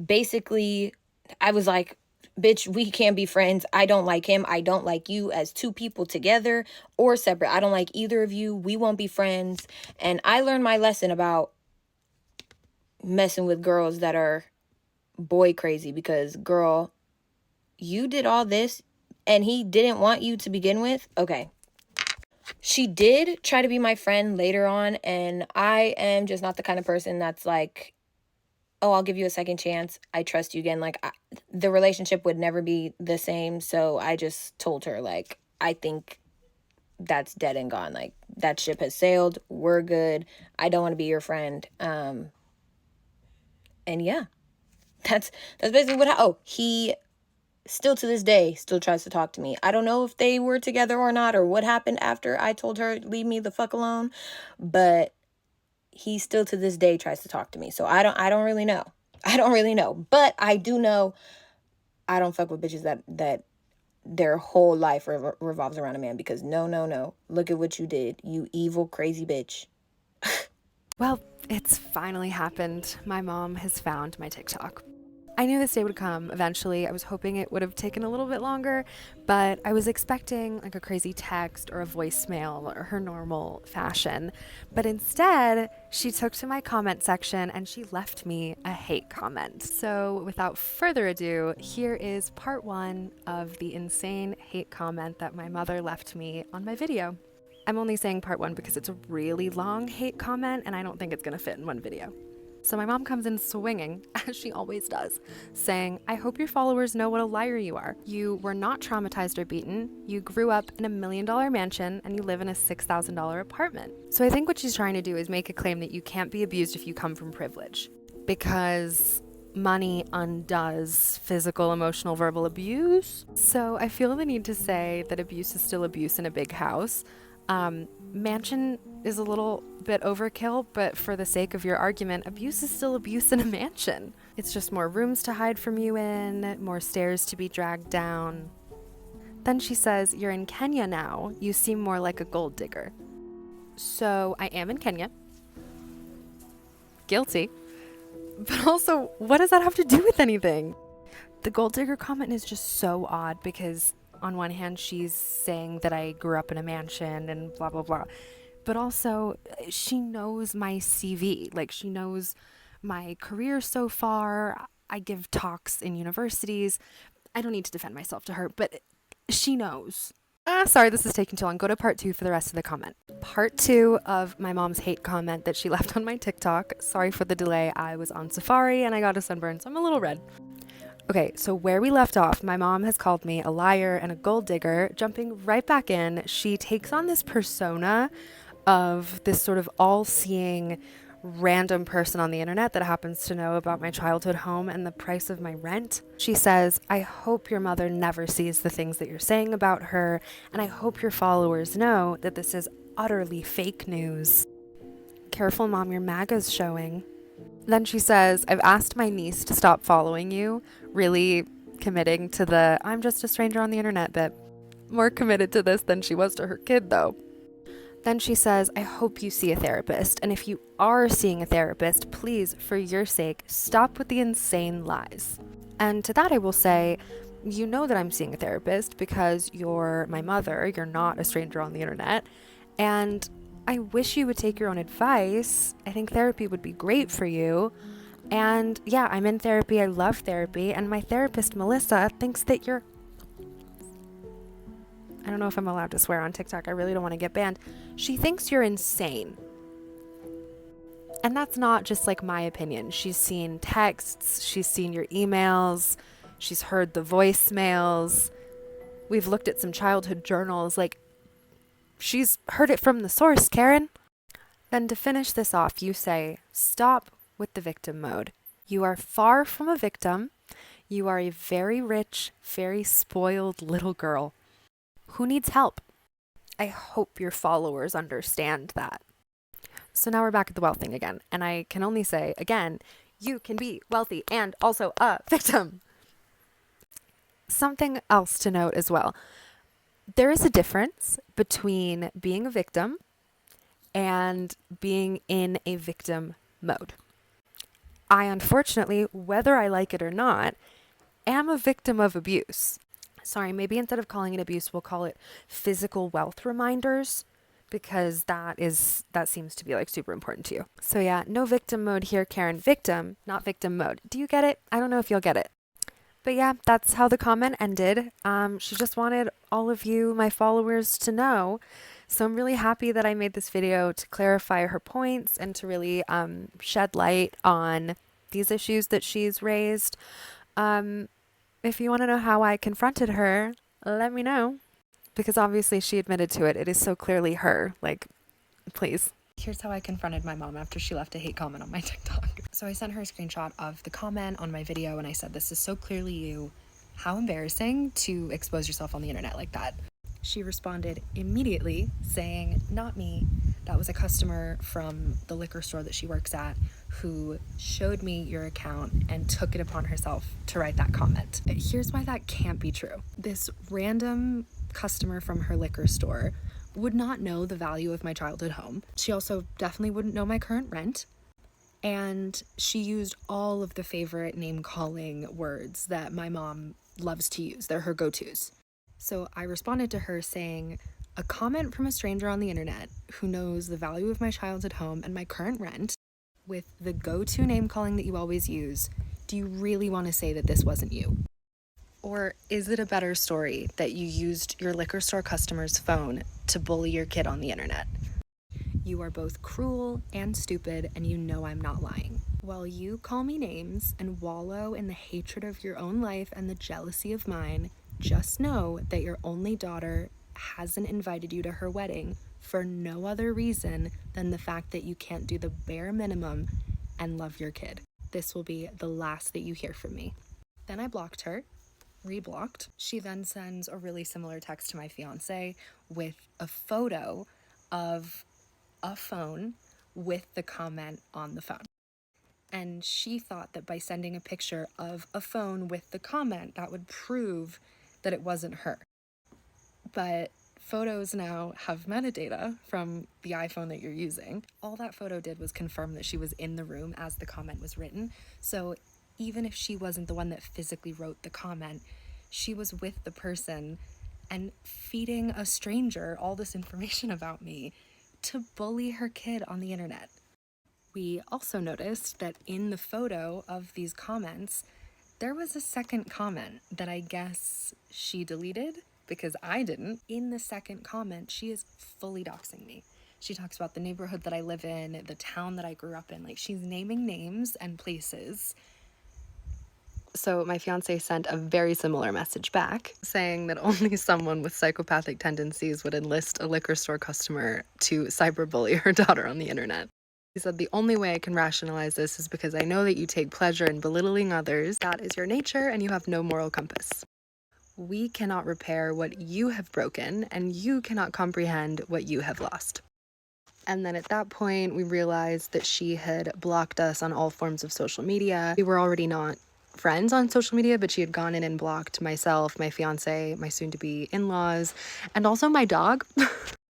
basically, I was like, bitch, we can't be friends. I don't like him. I don't like you as two people together or separate. I don't like either of you. We won't be friends. And I learned my lesson about messing with girls that are boy crazy, because girl, you did all this and he didn't want you to begin with. Okay. She did try to be my friend later on, and I am just not the kind of person that's like, oh, I'll give you a second chance. I trust you again. Like, the relationship would never be the same. So I just told her, like, I think that's dead and gone. Like, that ship has sailed. We're good. I don't want to be your friend. And yeah, that's basically he still to this day still tries to talk to me. I don't know if they were together or not, or what happened after I told her, leave me the fuck alone. But he still to this day tries to talk to me. So I don't really know. I don't really know. But I do know I don't fuck with bitches that their whole life revolves around a man, because no. Look at what you did. You evil, crazy bitch. Well, it's finally happened. My mom has found my TikTok. I knew this day would come eventually. I was hoping it would have taken a little bit longer, but I was expecting like a crazy text or a voicemail or her normal fashion. But instead, she took to my comment section and she left me a hate comment. So without further ado, here is part 1 of the insane hate comment that my mother left me on my video. I'm only saying part 1 because it's a really long hate comment and I don't think it's gonna fit in one video. So my mom comes in swinging, as she always does, saying, I hope your followers know what a liar you are. You were not traumatized or beaten. You grew up in a $1 million mansion and you live in a $6,000 apartment. So I think what she's trying to do is make a claim that you can't be abused if you come from privilege, because money undoes physical, emotional, verbal abuse. So I feel the need to say that abuse is still abuse in a big house. Mansion is a little bit overkill, but for the sake of your argument, abuse is still abuse in a mansion. It's just more rooms to hide from you in, more stairs to be dragged down. Then she says, you're in Kenya now. You seem more like a gold digger. So I am in Kenya. Guilty. But also, what does that have to do with anything? The gold digger comment is just so odd because on one hand, she's saying that I grew up in a mansion and blah, blah, blah. But also, she knows my CV. Like, she knows my career so far. I give talks in universities. I don't need to defend myself to her, but she knows. Sorry, this is taking too long. Go to part 2 for the rest of the comment. Part 2 of my mom's hate comment that she left on my TikTok. Sorry for the delay. I was on safari and I got a sunburn, so I'm a little red. Okay, so where we left off, my mom has called me a liar and a gold digger. Jumping right back in, she takes on this persona of this sort of all-seeing random person on the internet that happens to know about my childhood home and the price of my rent. She says, I hope your mother never sees the things that you're saying about her, and I hope your followers know that this is utterly fake news. Careful, Mom, your MAGA's showing. Then she says, I've asked my niece to stop following you, really committing to the I'm just a stranger on the internet bit. More committed to this than she was to her kid, though. Then she says, I hope you see a therapist, and if you are seeing a therapist, please, for your sake, stop with the insane lies. And to that I will say, you know that I'm seeing a therapist because you're my mother, you're not a stranger on the internet, and I wish you would take your own advice. I think therapy would be great for you. And yeah, I'm in therapy. I love therapy. And my therapist, Melissa, thinks that you're... I don't know if I'm allowed to swear on TikTok. I really don't want to get banned. She thinks you're insane. And that's not just like my opinion. She's seen texts. She's seen your emails. She's heard the voicemails. We've looked at some childhood journals. Like, she's heard it from the source, Karen. Then to finish this off, you say, stop with the victim mode. You are far from a victim. You are a very rich, very spoiled little girl who needs help. I hope your followers understand that. So now we're back at the wealth thing again. And I can only say, again, you can be wealthy and also a victim. Something else to note as well. There is a difference between being a victim and being in a victim mode. I unfortunately, whether I like it or not, am a victim of abuse. Sorry, maybe instead of calling it abuse, we'll call it physical wealth reminders, because that seems to be like super important to you. So yeah, no victim mode here, Karen. Victim, not victim mode. Do you get it? I don't know if you'll get it. But yeah, that's how the comment ended. She just wanted all of you, my followers, to know. So I'm really happy that I made this video to clarify her points and to really shed light on these issues that she's raised. If you want to know how I confronted her, let me know. Because obviously she admitted to it. It is so clearly her. Like, please. Here's how I confronted my mom after she left a hate comment on my TikTok. So I sent her a screenshot of the comment on my video and I said, "This is so clearly you. How embarrassing to expose yourself on the internet like that." She responded immediately saying, "Not me. That was a customer from the liquor store that she works at who showed me your account and took it upon herself to write that comment." Here's why that can't be true. This random customer from her liquor store would not know the value of my childhood home. She also definitely wouldn't know my current rent. And she used all of the favorite name-calling words that my mom loves to use. They're her go-tos. So I responded to her saying, "A comment from a stranger on the internet who knows the value of my childhood home and my current rent with the go-to name-calling that you always use, do you really want to say that this wasn't you? Or is it a better story that you used your liquor store customer's phone to bully your kid on the internet? You are both cruel and stupid, and you know I'm not lying. While you call me names and wallow in the hatred of your own life and the jealousy of mine, just know that your only daughter hasn't invited you to her wedding for no other reason than the fact that you can't do the bare minimum and love your kid. This will be the last that you hear from me." Then I blocked her. Reblocked. She then sends a really similar text to my fiance with a photo of a phone with the comment on the phone. And she thought that by sending a picture of a phone with the comment, that would prove that it wasn't her. But photos now have metadata from the iPhone that you're using. All that photo did was confirm that she was in the room as the comment was written. So even if she wasn't the one that physically wrote the comment, she was with the person and feeding a stranger all this information about me to bully her kid on the internet. We also noticed that in the photo of these comments, there was a second comment that I guess she deleted because I didn't. In the second comment, she is fully doxing me. She talks about the neighborhood that I live in, the town that I grew up in. Like, she's naming names and places. So my fiance sent a very similar message back saying that only someone with psychopathic tendencies would enlist a liquor store customer to cyberbully her daughter on the internet. He said, "The only way I can rationalize this is because I know that you take pleasure in belittling others. That is your nature and you have no moral compass. We cannot repair what you have broken and you cannot comprehend what you have lost." And then at that point, we realized that she had blocked us on all forms of social media. We were already not friends on social media, but she had gone in and blocked myself, my fiance, my soon-to-be in-laws, and also my dog.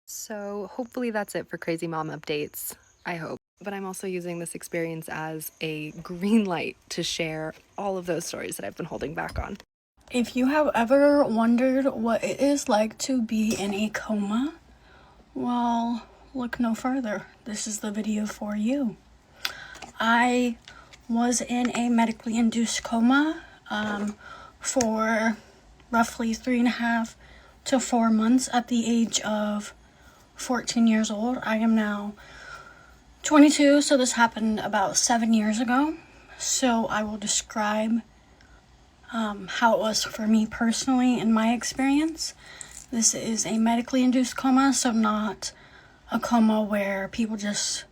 So hopefully that's it for Crazy Mom updates. I hope. But I'm also using this experience as a green light to share all of those stories that I've been holding back on. If you have ever wondered what it is like to be in a coma, well, look no further. This is the video for you. I was in a medically induced coma for roughly 3.5 to 4 months at the age of 14 years old. I am now 22, so this happened about 7 years ago. So I will describe how it was for me personally in my experience. This is a medically induced coma, so not a coma where people just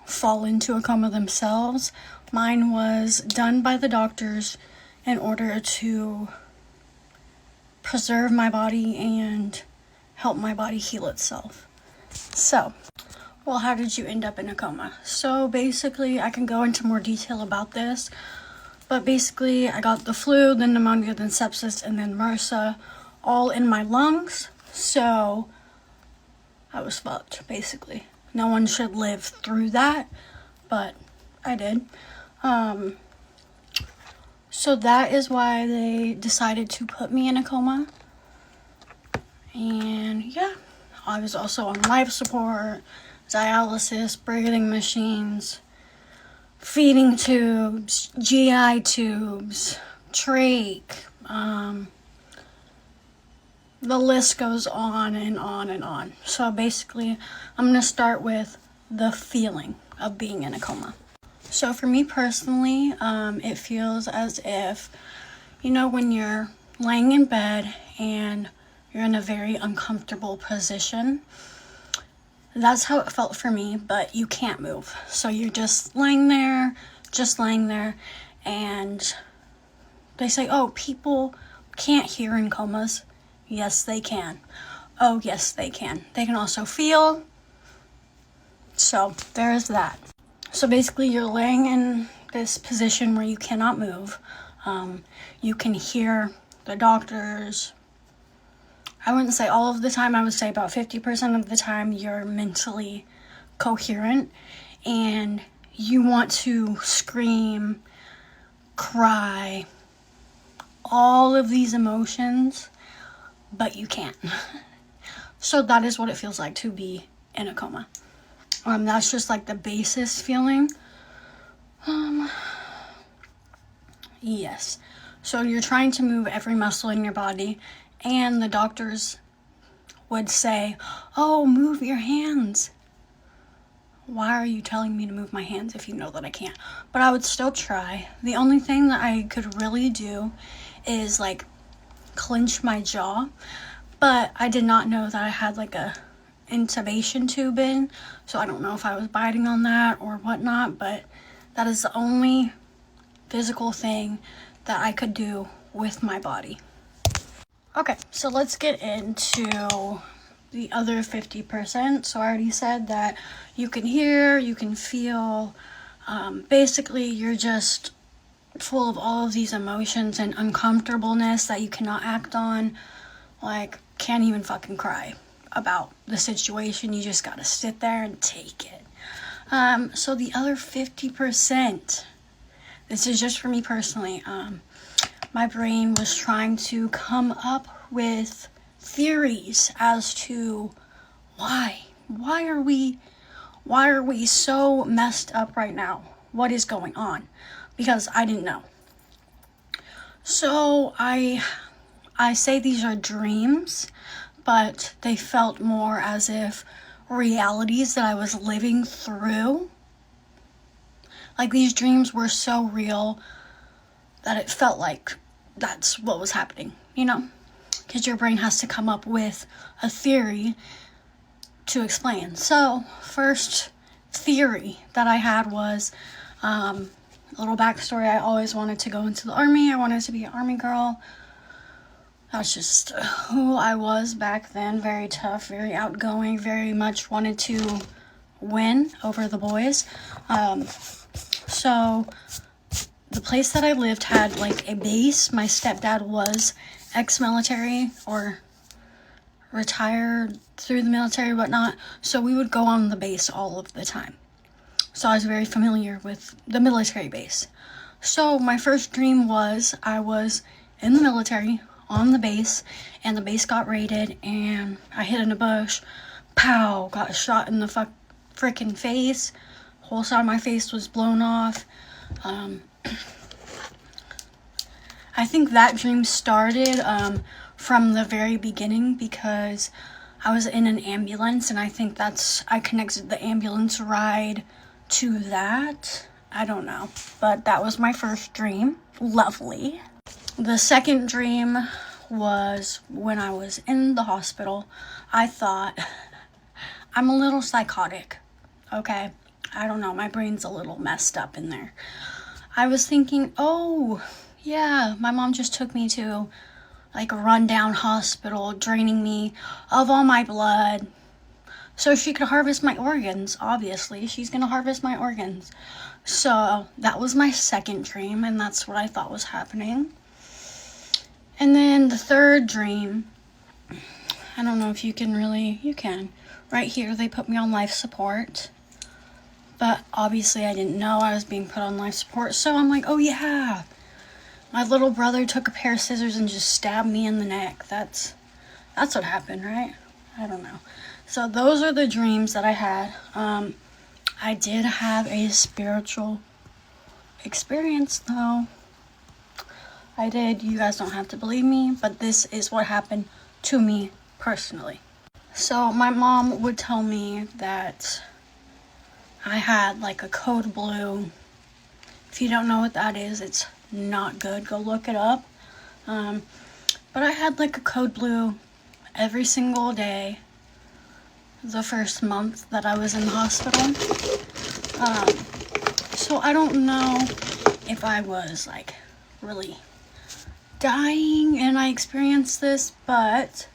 fall into a coma themselves. Mine was done by the doctors in order to preserve my body and help my body heal itself. So, well, how did you end up in a coma? So basically, I can go into more detail about this, but basically I got the flu, then pneumonia, then sepsis, and then MRSA all in my lungs. So I was fucked, basically. No one should live through that, but I did. So that is why they decided to put me in a coma. And yeah, I was also on life support, dialysis, breathing machines, feeding tubes, GI tubes, trach. The list goes on and on and on. So basically, I'm going to start with the feeling of being in a coma. So for me personally, it feels as if, you know, when you're laying in bed and you're in a very uncomfortable position. That's how it felt for me, but you can't move. So you're just laying there, and they say, oh, people can't hear in comas. Yes, they can. Oh, yes, they can. They can also feel. So there's that. So basically, you're laying in this position where you cannot move. You can hear the doctors. I wouldn't say all of the time. I would say about 50% of the time you're mentally coherent and you want to scream, cry, all of these emotions, but you can't. So that is what it feels like to be in a coma. That's just like the basis feeling. Yes. So you're trying to move every muscle in your body, and the doctors would say, oh, move your hands. Why are you telling me to move my hands if you know that I can't? But I would still try. The only thing that I could really do is like clench my jaw, but I did not know that I had like a intubation tube in, so I don't know if I was biting on that or whatnot, but that is the only physical thing that I could do with my body. Okay, so let's get into the other 50%. So I already said that you can hear, you can feel. Basically, you're just full of all of these emotions and uncomfortableness that you cannot act on. Like, can't even fucking cry about the situation. You just gotta sit there and take it. So the other 50%, this is just for me personally. My brain was trying to come up with theories as to why are we so messed up right now? What is going on? Because I didn't know. So I say these are dreams, but they felt more as if realities that I was living through. Like these dreams were so real that it felt like that's what was happening, you know? Because your brain has to come up with a theory to explain. So, first theory that I had was, a little backstory, I always wanted to go into the army. I wanted to be an army girl. That's just who I was back then. Very tough, very outgoing, very much wanted to win over the boys. So the place that I lived had like a base. My stepdad was ex-military or retired through the military, whatnot. So we would go on the base all of the time. So I was very familiar with the military base. So my first dream was I was in the military on the base, and the base got raided, and I hid in a bush. Pow! Got shot in the freaking face. Whole side of my face was blown off. I think that dream started from the very beginning because I was in an ambulance, and I think I connected the ambulance ride to that. I don't know, but that was my first dream. Lovely. The second dream was when I was in the hospital. I thought, I'm a little psychotic, okay? I don't know, my brain's a little messed up in there. I was thinking, oh, yeah, my mom just took me to like a rundown hospital, draining me of all my blood so she could harvest my organs. Obviously, she's gonna harvest my organs. So that was my second dream, and that's what I thought was happening. And then the third dream, I don't know if you can. Right here, they put me on life support. But obviously I didn't know I was being put on life support. So I'm like, oh yeah, my little brother took a pair of scissors and just stabbed me in the neck. That's what happened, right? I don't know. So those are the dreams that I had. I did have a spiritual experience, though. I did. You guys don't have to believe me, but this is what happened to me personally. So my mom would tell me that I had like a code blue. If you don't know what that is, it's not good. Go look it up. But I had like a code blue every single day the first month that I was in the hospital. So I don't know if I was like really dying and I experienced this, but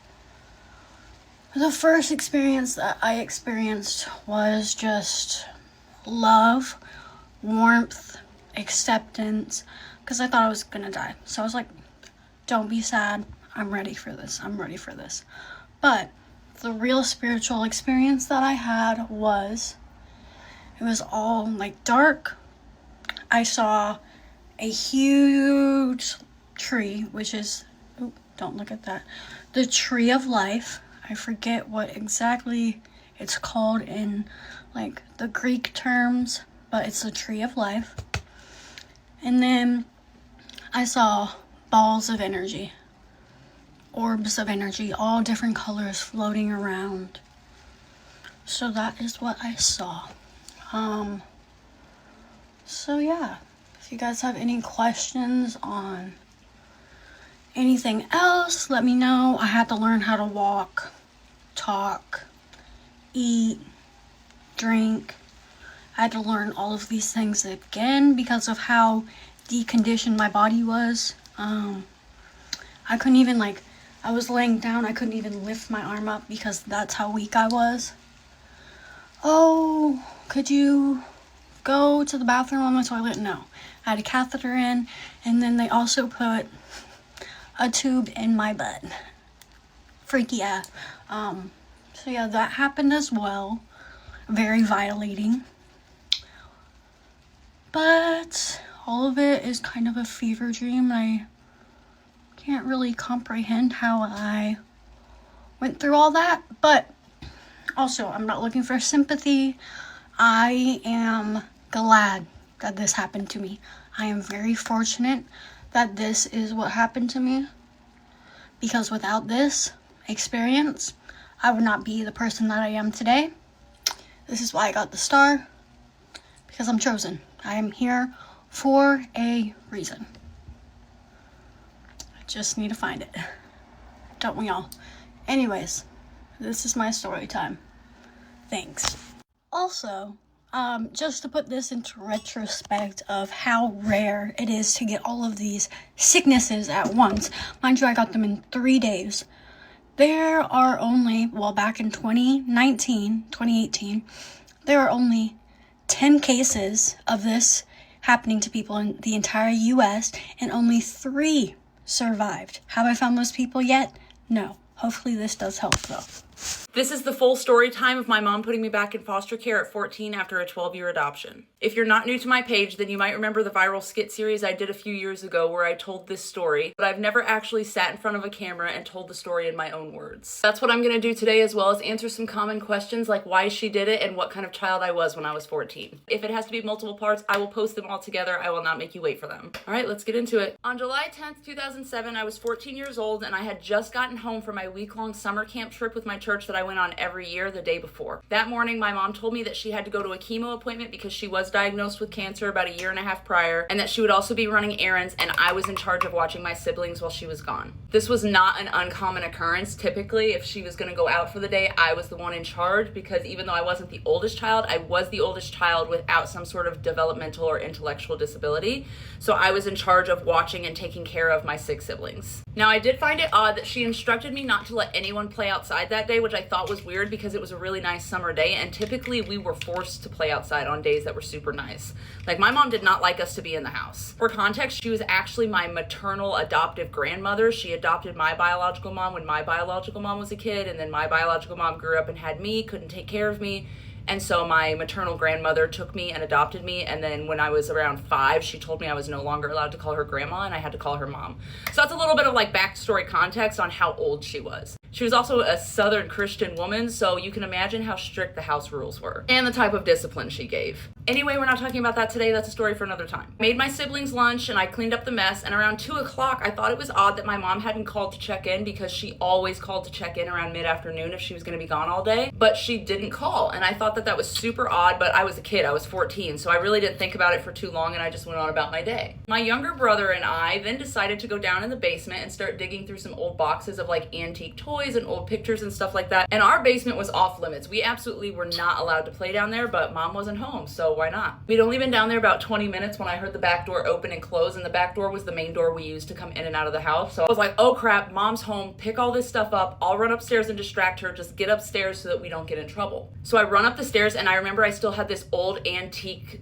the first experience that I experienced was just love, warmth, acceptance, because I thought I was gonna die. So I was like, don't be sad, I'm ready for this, I'm ready for this. But the real spiritual experience that I had was, it was all like dark. I saw a huge tree, which is, oh, don't look at that, the tree of life. I forget what exactly it's called in like the Greek terms, but it's the tree of life. And then I saw balls of energy, orbs of energy, all different colors floating around. So that is what I saw. So yeah, if you guys have any questions on anything else, let me know. I had to learn how to walk, talk, eat, drink. I had to learn all of these things again because of how deconditioned my body was. I couldn't even I was laying down, I couldn't even lift my arm up because that's how weak I was. Oh, could you go to the bathroom on the toilet? No. I had a catheter in, and then they also put a tube in my butt. Freaky, yeah. So yeah, that happened as well. Very violating. But all of it is kind of a fever dream. I can't really comprehend how I went through all that, but also I'm not looking for sympathy. I am glad that this happened to me. I am very fortunate that this is what happened to me, because without this experience, I would not be the person that I am today. This is why I got the star, because I'm chosen. I am here for a reason. I just need to find it. Don't we all? Anyways, this is my story time. Thanks. Also, just to put this into retrospect of how rare it is to get all of these sicknesses at once. Mind you, I got them in 3 days. There are only, back in 2018, there are only 10 cases of this happening to people in the entire US, and only 3 survived. Have I found those people yet? No. Hopefully this does help though. This is the full story time of my mom putting me back in foster care at 14 after a 12-year adoption. If you're not new to my page, then you might remember the viral skit series I did a few years ago where I told this story, but I've never actually sat in front of a camera and told the story in my own words. That's what I'm gonna do today, as well as answer some common questions like why she did it and what kind of child I was when I was 14. If it has to be multiple parts, I will post them all together. I will not make you wait for them. All right, let's get into it. On July 10th, 2007, I was 14 years old and I had just gotten home from my week-long summer camp trip with my church that I went on every year the day before. That morning, my mom told me that she had to go to a chemo appointment because she was diagnosed with cancer about a 1.5 years prior, and that she would also be running errands, and I was in charge of watching my siblings while she was gone. This was not an uncommon occurrence. Typically, if she was gonna go out for the day, I was the one in charge, because even though I wasn't the oldest child, I was the oldest child without some sort of developmental or intellectual disability. So I was in charge of watching and taking care of my 6 siblings. Now, I did find it odd that she instructed me not to let anyone play outside that day, which I thought was weird because it was a really nice summer day, and typically we were forced to play outside on days that were super nice. Like, my mom did not like us to be in the house. For context, she was actually my maternal adoptive grandmother. She adopted my biological mom when my biological mom was a kid, and then my biological mom grew up and had me, couldn't take care of me, And so my maternal grandmother took me and adopted me. And then when I was around 5, she told me I was no longer allowed to call her grandma and I had to call her mom. So that's a little bit of like backstory context on how old she was. She was also a Southern Christian woman, so you can imagine how strict the house rules were and the type of discipline she gave. Anyway, we're not talking about that today. That's a story for another time. I made my siblings lunch and I cleaned up the mess, and around 2 o'clock, I thought it was odd that my mom hadn't called to check in because she always called to check in around mid-afternoon if she was going to be gone all day, but she didn't call, and I thought that that was super odd, but I was a kid. I was 14, so I really didn't think about it for too long, and I just went on about my day. My younger brother and I then decided to go down in the basement and start digging through some old boxes of like antique toys and old pictures and stuff like that, and our basement was off limits. We absolutely were not allowed to play down there, but mom wasn't home, so why not? We'd only been down there about 20 minutes when I heard the back door open and close, and the back door was the main door we used to come in and out of the house. So I was like, oh crap, mom's home, pick all this stuff up, I'll run upstairs and distract her, just get upstairs so that we don't get in trouble. So I run up the stairs, and I remember I still had this old antique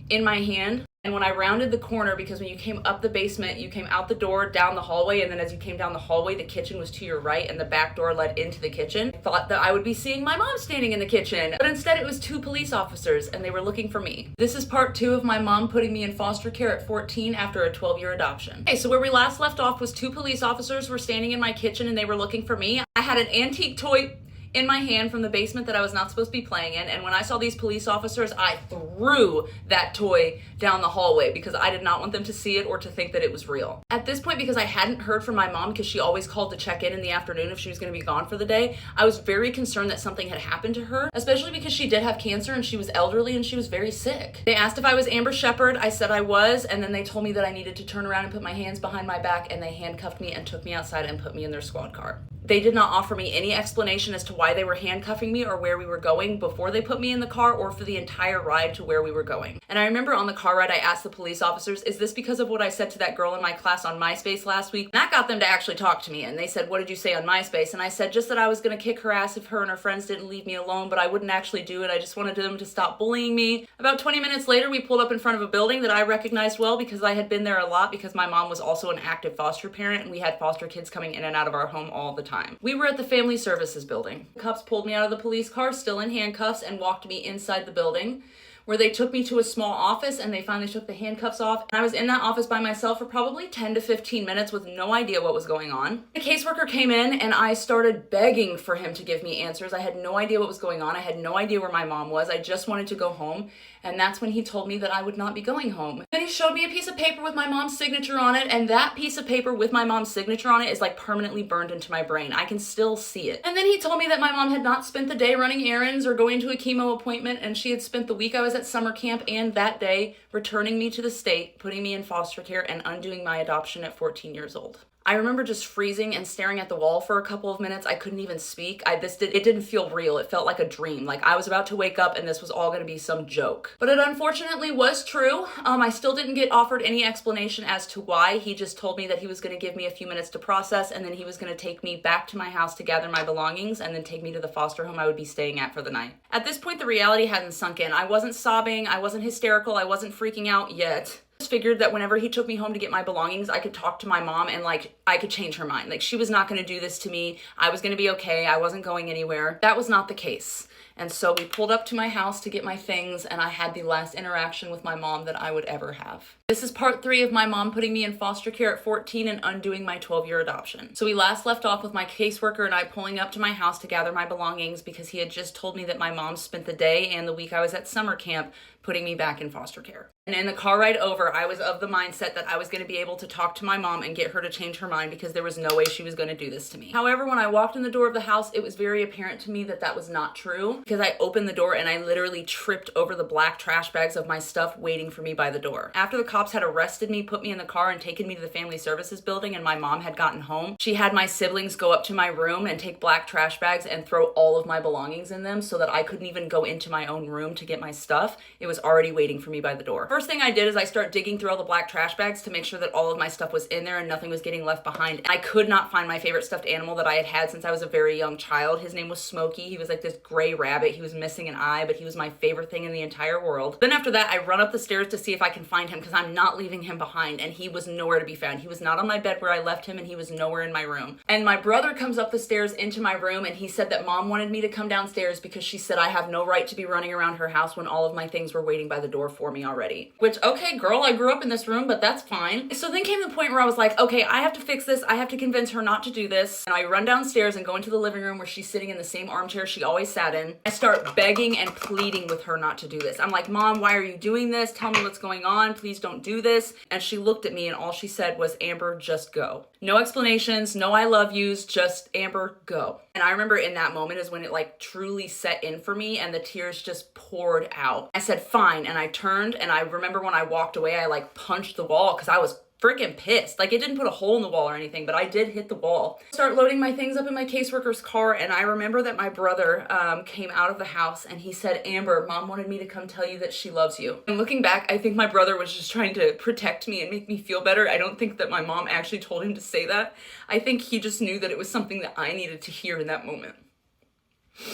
in my hand. And when I rounded the corner, because when you came up the basement, you came out the door, down the hallway, and then as you came down the hallway, the kitchen was to your right and the back door led into the kitchen. I thought that I would be seeing my mom standing in the kitchen, but instead it was 2 police officers and they were looking for me. This is part 2 of my mom putting me in foster care at 14 after a 12-year adoption. Okay, so where we last left off was 2 police officers were standing in my kitchen and they were looking for me. I had an antique toy in my hand from the basement that I was not supposed to be playing in, and when I saw these police officers, I threw that toy down the hallway because I did not want them to see it or to think that it was real. At this point, because I hadn't heard from my mom because she always called to check in the afternoon if she was going to be gone for the day, I was very concerned that something had happened to her, especially because she did have cancer and she was elderly and she was very sick. They asked if I was Amber Shepherd. I said I was, and then they told me that I needed to turn around and put my hands behind my back, and they handcuffed me and took me outside and put me in their squad car. They did not offer me any explanation as to why they were handcuffing me or where we were going before they put me in the car or for the entire ride to where we were going. And I remember on the car ride, I asked the police officers, is this because of what I said to that girl in my class on MySpace last week? And that got them to actually talk to me. And they said, what did you say on MySpace? And I said just that I was going to kick her ass if her and her friends didn't leave me alone, but I wouldn't actually do it. I just wanted them to stop bullying me. About 20 minutes later, we pulled up in front of a building that I recognized well because I had been there a lot because my mom was also an active foster parent and we had foster kids coming in and out of our home all the time. We were at the Family Services building. The cops pulled me out of the police car, still in handcuffs, and walked me inside the building, where they took me to a small office and they finally took the handcuffs off. And I was in that office by myself for probably 10 to 15 minutes with no idea what was going on. The caseworker came in and I started begging for him to give me answers. I had no idea what was going on. I had no idea where my mom was. I just wanted to go home. And that's when he told me that I would not be going home. Then he showed me a piece of paper with my mom's signature on it, and that piece of paper with my mom's signature on it is like permanently burned into my brain. I can still see it. And then he told me that my mom had not spent the day running errands or going to a chemo appointment, and she had spent the week I was at summer camp and that day returning me to the state, putting me in foster care, and undoing my adoption at 14 years old. I remember just freezing and staring at the wall for a couple of minutes. I couldn't even speak. It didn't feel real. It felt like a dream. Like I was about to wake up and this was all going to be some joke. But it unfortunately was true. I still didn't get offered any explanation as to why. He just told me that he was going to give me a few minutes to process, and then he was going to take me back to my house to gather my belongings and then take me to the foster home I would be staying at for the night. At this point, the reality hadn't sunk in. I wasn't sobbing. I wasn't hysterical. I wasn't freaking out yet. Just figured that whenever he took me home to get my belongings, I could talk to my mom and like I could change her mind. Like she was not going to do this to me. I was going to be okay. I wasn't going anywhere. That was not the case. And so we pulled up to my house to get my things, and I had the last interaction with my mom that I would ever have. This is part 3 of my mom putting me in foster care at 14 and undoing my 12-year adoption. So we last left off with my caseworker and I pulling up to my house to gather my belongings because he had just told me that my mom spent the day and the week I was at summer camp putting me back in foster care. And in the car ride over, I was of the mindset that I was going to be able to talk to my mom and get her to change her mind because there was no way she was going to do this to me. However, when I walked in the door of the house, it was very apparent to me that that was not true because I opened the door and I literally tripped over the black trash bags of my stuff waiting for me by the door. After the cops had arrested me, put me in the car, and taken me to the Family Services building and my mom had gotten home, she had my siblings go up to my room and take black trash bags and throw all of my belongings in them so that I couldn't even go into my own room to get my stuff. It was already waiting for me by the door. First thing I did is I start digging through all the black trash bags to make sure that all of my stuff was in there and nothing was getting left behind. I could not find my favorite stuffed animal that I had had since I was a very young child. His name was Smokey. He was like this gray rabbit. He was missing an eye, but he was my favorite thing in the entire world. Then after that, I run up the stairs to see if I can find him because I'm not leaving him behind, and he was nowhere to be found. He was not on my bed where I left him, and he was nowhere in my room. And my brother comes up the stairs into my room, and he said that mom wanted me to come downstairs because she said I have no right to be running around her house when all of my things were waiting by the door for me already. Which, okay, girl, I grew up in this room, but that's fine. So then came the point where I was like, okay, I have to fix this. I have to convince her not to do this. And I run downstairs and go into the living room where she's sitting in the same armchair she always sat in. I start begging and pleading with her not to do this. I'm like, Mom, why are you doing this? Tell me what's going on. Please don't do this. And she looked at me and all she said was, Amber, just go. No explanations, no I love yous, just Amber, go. And I remember in that moment is when it like truly set in for me and the tears just poured out. I said, fine. And I turned, and I remember when I walked away, I like punched the wall because I was freaking pissed. Like, it didn't put a hole in the wall or anything, but I did hit the wall. Start loading my things up in my caseworker's car, and I remember that my brother came out of the house and he said, Amber, mom wanted me to come tell you that she loves you. And looking back, I think my brother was just trying to protect me and make me feel better. I don't think that my mom actually told him to say that. I think he just knew that it was something that I needed to hear in that moment.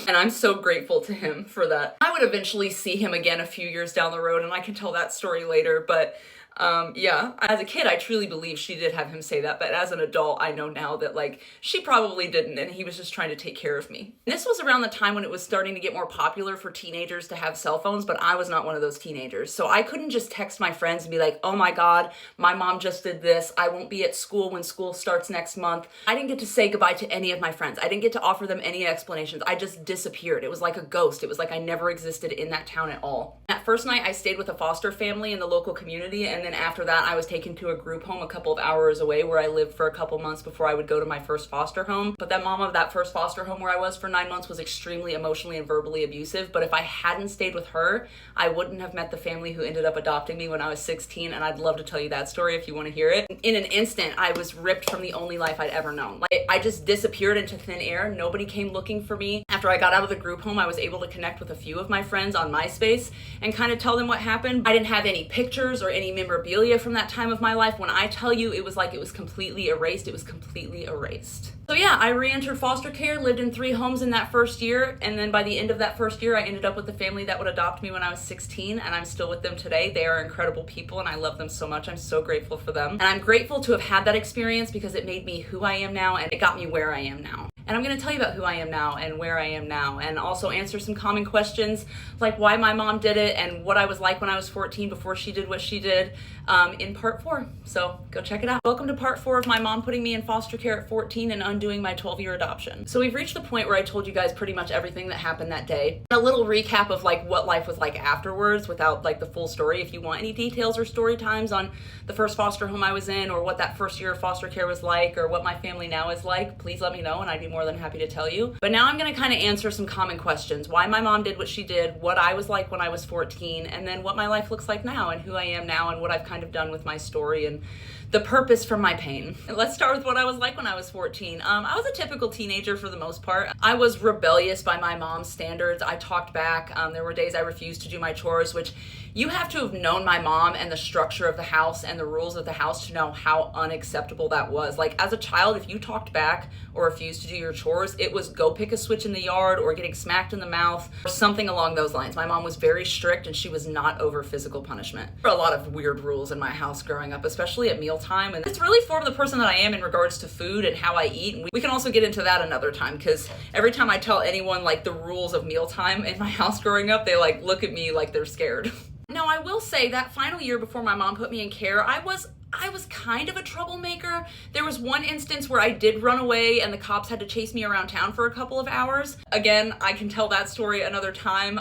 And I'm so grateful to him for that. I would eventually see him again a few years down the road, and I can tell that story later, but yeah, as a kid, I truly believe she did have him say that, but as an adult, I know now that, like, she probably didn't, and he was just trying to take care of me. And this was around the time when it was starting to get more popular for teenagers to have cell phones, but I was not one of those teenagers, so I couldn't just text my friends and be like, oh my god, my mom just did this, I won't be at school when school starts next month. I didn't get to say goodbye to any of my friends. I didn't get to offer them any explanations. I just disappeared. It was like a ghost. It was like I never existed in that town at all. That first night, I stayed with a foster family in the local community, and then after that, I was taken to a group home a couple of hours away where I lived for a couple months before I would go to my first foster home. But that mom of that first foster home where I was for 9 months was extremely emotionally and verbally abusive. But if I hadn't stayed with her, I wouldn't have met the family who ended up adopting me when I was 16, and I'd love to tell you that story if you want to hear it. In an instant, I was ripped from the only life I'd ever known. Like, I just disappeared into thin air. Nobody came looking for me. After I got out of the group home, I was able to connect with a few of my friends on MySpace and kind of tell them what happened. I didn't have any pictures or any memorabilia from that time of my life. When I tell you, it was like it was completely erased. It was completely erased. So yeah, I re-entered foster care, lived in 3 homes in that first year, and then by the end of that first year, I ended up with the family that would adopt me when I was 16, and I'm still with them today. They are incredible people, and I love them so much. I'm so grateful for them. And I'm grateful to have had that experience because it made me who I am now, and it got me where I am now. And I'm going to tell you about who I am now and where I am now, and also answer some common questions like why my mom did it and what I was like when I was 14 before she did what she did in part 4. So go check it out. Welcome to part 4 of my mom putting me in foster care at 14 and undoing my 12-year adoption. So we've reached the point where I told you guys pretty much everything that happened that day. A little recap of like what life was like afterwards without like the full story. If you want any details or story times on the first foster home I was in, or what that first year of foster care was like, or what my family now is like, please let me know and I'd be more than happy to tell you. But now I'm going to kind of answer some common questions. Why my mom did what she did, what I was like when I was 14, and then what my life looks like now and who I am now and what I've kind of done with my story and the purpose from my pain. Let's start with what I was like when I was 14. I was a typical teenager for the most part. I was rebellious by my mom's standards. I talked back. There were days I refused to do my chores, which you have to have known my mom and the structure of the house and the rules of the house to know how unacceptable that was. Like, as a child, if you talked back or refused to do your chores, it was go pick a switch in the yard or getting smacked in the mouth or something along those lines. My mom was very strict and she was not over physical punishment. There were a lot of weird rules in my house growing up, especially at mealtime, and it's really formed the person that I am in regards to food and how I eat. And we can also get into that another time, because every time I tell anyone like the rules of mealtime in my house growing up, they like look at me like they're scared. Now, I will say that final year before my mom put me in care, I was kind of a troublemaker. There was one instance where I did run away and the cops had to chase me around town for a couple of hours. Again, I can tell that story another time.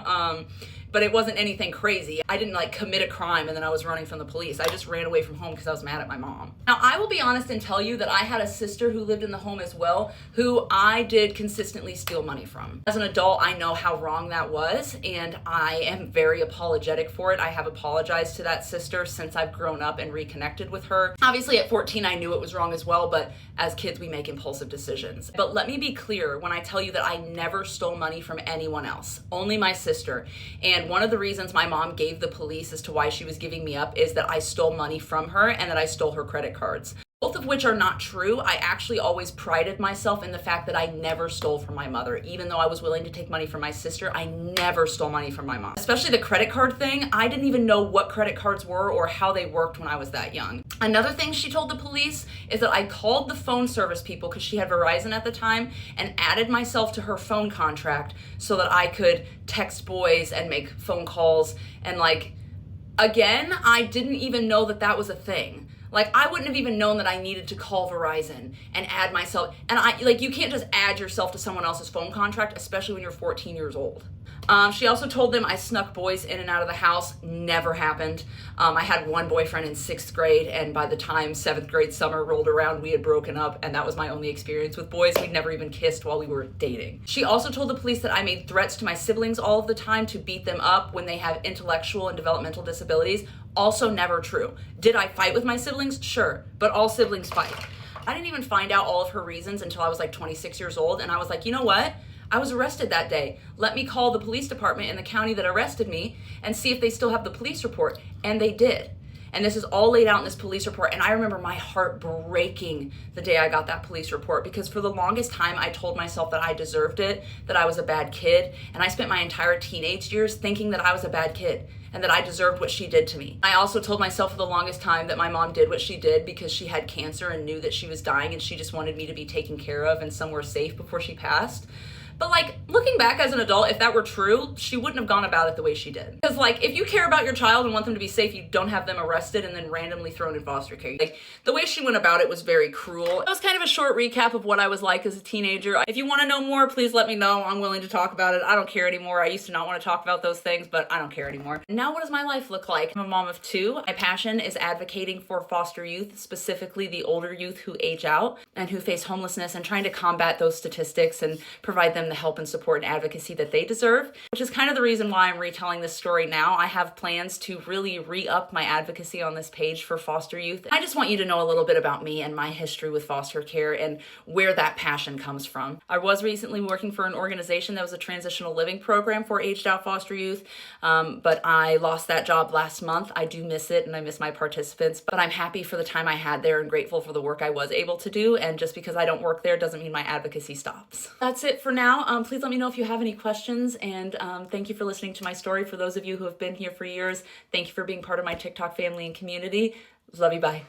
But it wasn't anything crazy. I didn't like commit a crime and then I was running from the police. I just ran away from home because I was mad at my mom. Now, I will be honest and tell you that I had a sister who lived in the home as well, who I did consistently steal money from. As an adult, I know how wrong that was, and I am very apologetic for it. I have apologized to that sister since I've grown up and reconnected with her. Obviously, at 14, I knew it was wrong as well, but as kids, we make impulsive decisions. But let me be clear when I tell you that I never stole money from anyone else, only my sister. And one of the reasons my mom gave the police as to why she was giving me up is that I stole money from her and that I stole her credit cards. Both of which are not true. I actually always prided myself in the fact that I never stole from my mother. Even though I was willing to take money from my sister, I never stole money from my mom. Especially the credit card thing, I didn't even know what credit cards were or how they worked when I was that young. Another thing she told the police is that I called the phone service people, because she had Verizon at the time, and added myself to her phone contract so that I could text boys and make phone calls. And like, again, I didn't even know that that was a thing. Like, I wouldn't have even known that I needed to call Verizon and add myself. And you can't just add yourself to someone else's phone contract, especially when you're 14 years old. She also told them I snuck boys in and out of the house. Never happened. I had one boyfriend in 6th grade, and by the time 7th grade summer rolled around, we had broken up, and that was my only experience with boys. We'd never even kissed while we were dating. She also told the police that I made threats to my siblings all of the time to beat them up when they have intellectual and developmental disabilities. Also never true. Did I fight with my siblings? Sure, but all siblings fight. I didn't even find out all of her reasons until I was like 26 years old, and I was like, you know what? I was arrested that day. Let me call the police department in the county that arrested me and see if they still have the police report. And they did. And this is all laid out in this police report. And I remember my heart breaking the day I got that police report, because for the longest time I told myself that I deserved it, that I was a bad kid. And I spent my entire teenage years thinking that I was a bad kid and that I deserved what she did to me. I also told myself for the longest time that my mom did what she did because she had cancer and knew that she was dying, and she just wanted me to be taken care of and somewhere safe before she passed. But like, looking back as an adult, if that were true, she wouldn't have gone about it the way she did. Because like, if you care about your child and want them to be safe, you don't have them arrested and then randomly thrown in foster care. Like, the way she went about it was very cruel. That was kind of a short recap of what I was like as a teenager. If you want to know more, please let me know. I'm willing to talk about it. I don't care anymore. I used to not want to talk about those things, but I don't care anymore. Now, what does my life look like? I'm a mom of 2. My passion is advocating for foster youth, specifically the older youth who age out and who face homelessness, and trying to combat those statistics and provide them the help and support and advocacy that they deserve, which is kind of the reason why I'm retelling this story now. I have plans to really re-up my advocacy on this page for foster youth. I just want you to know a little bit about me and my history with foster care and where that passion comes from. I was recently working for an organization that was a transitional living program for aged out foster youth, but I lost that job last month. I do miss it and I miss my participants, but I'm happy for the time I had there and grateful for the work I was able to do. And just because I don't work there doesn't mean my advocacy stops. That's it for now. Please let me know if you have any questions, and thank you for listening to my story. For those of you who have been here for years, thank you for being part of my TikTok family and community. Love you, bye.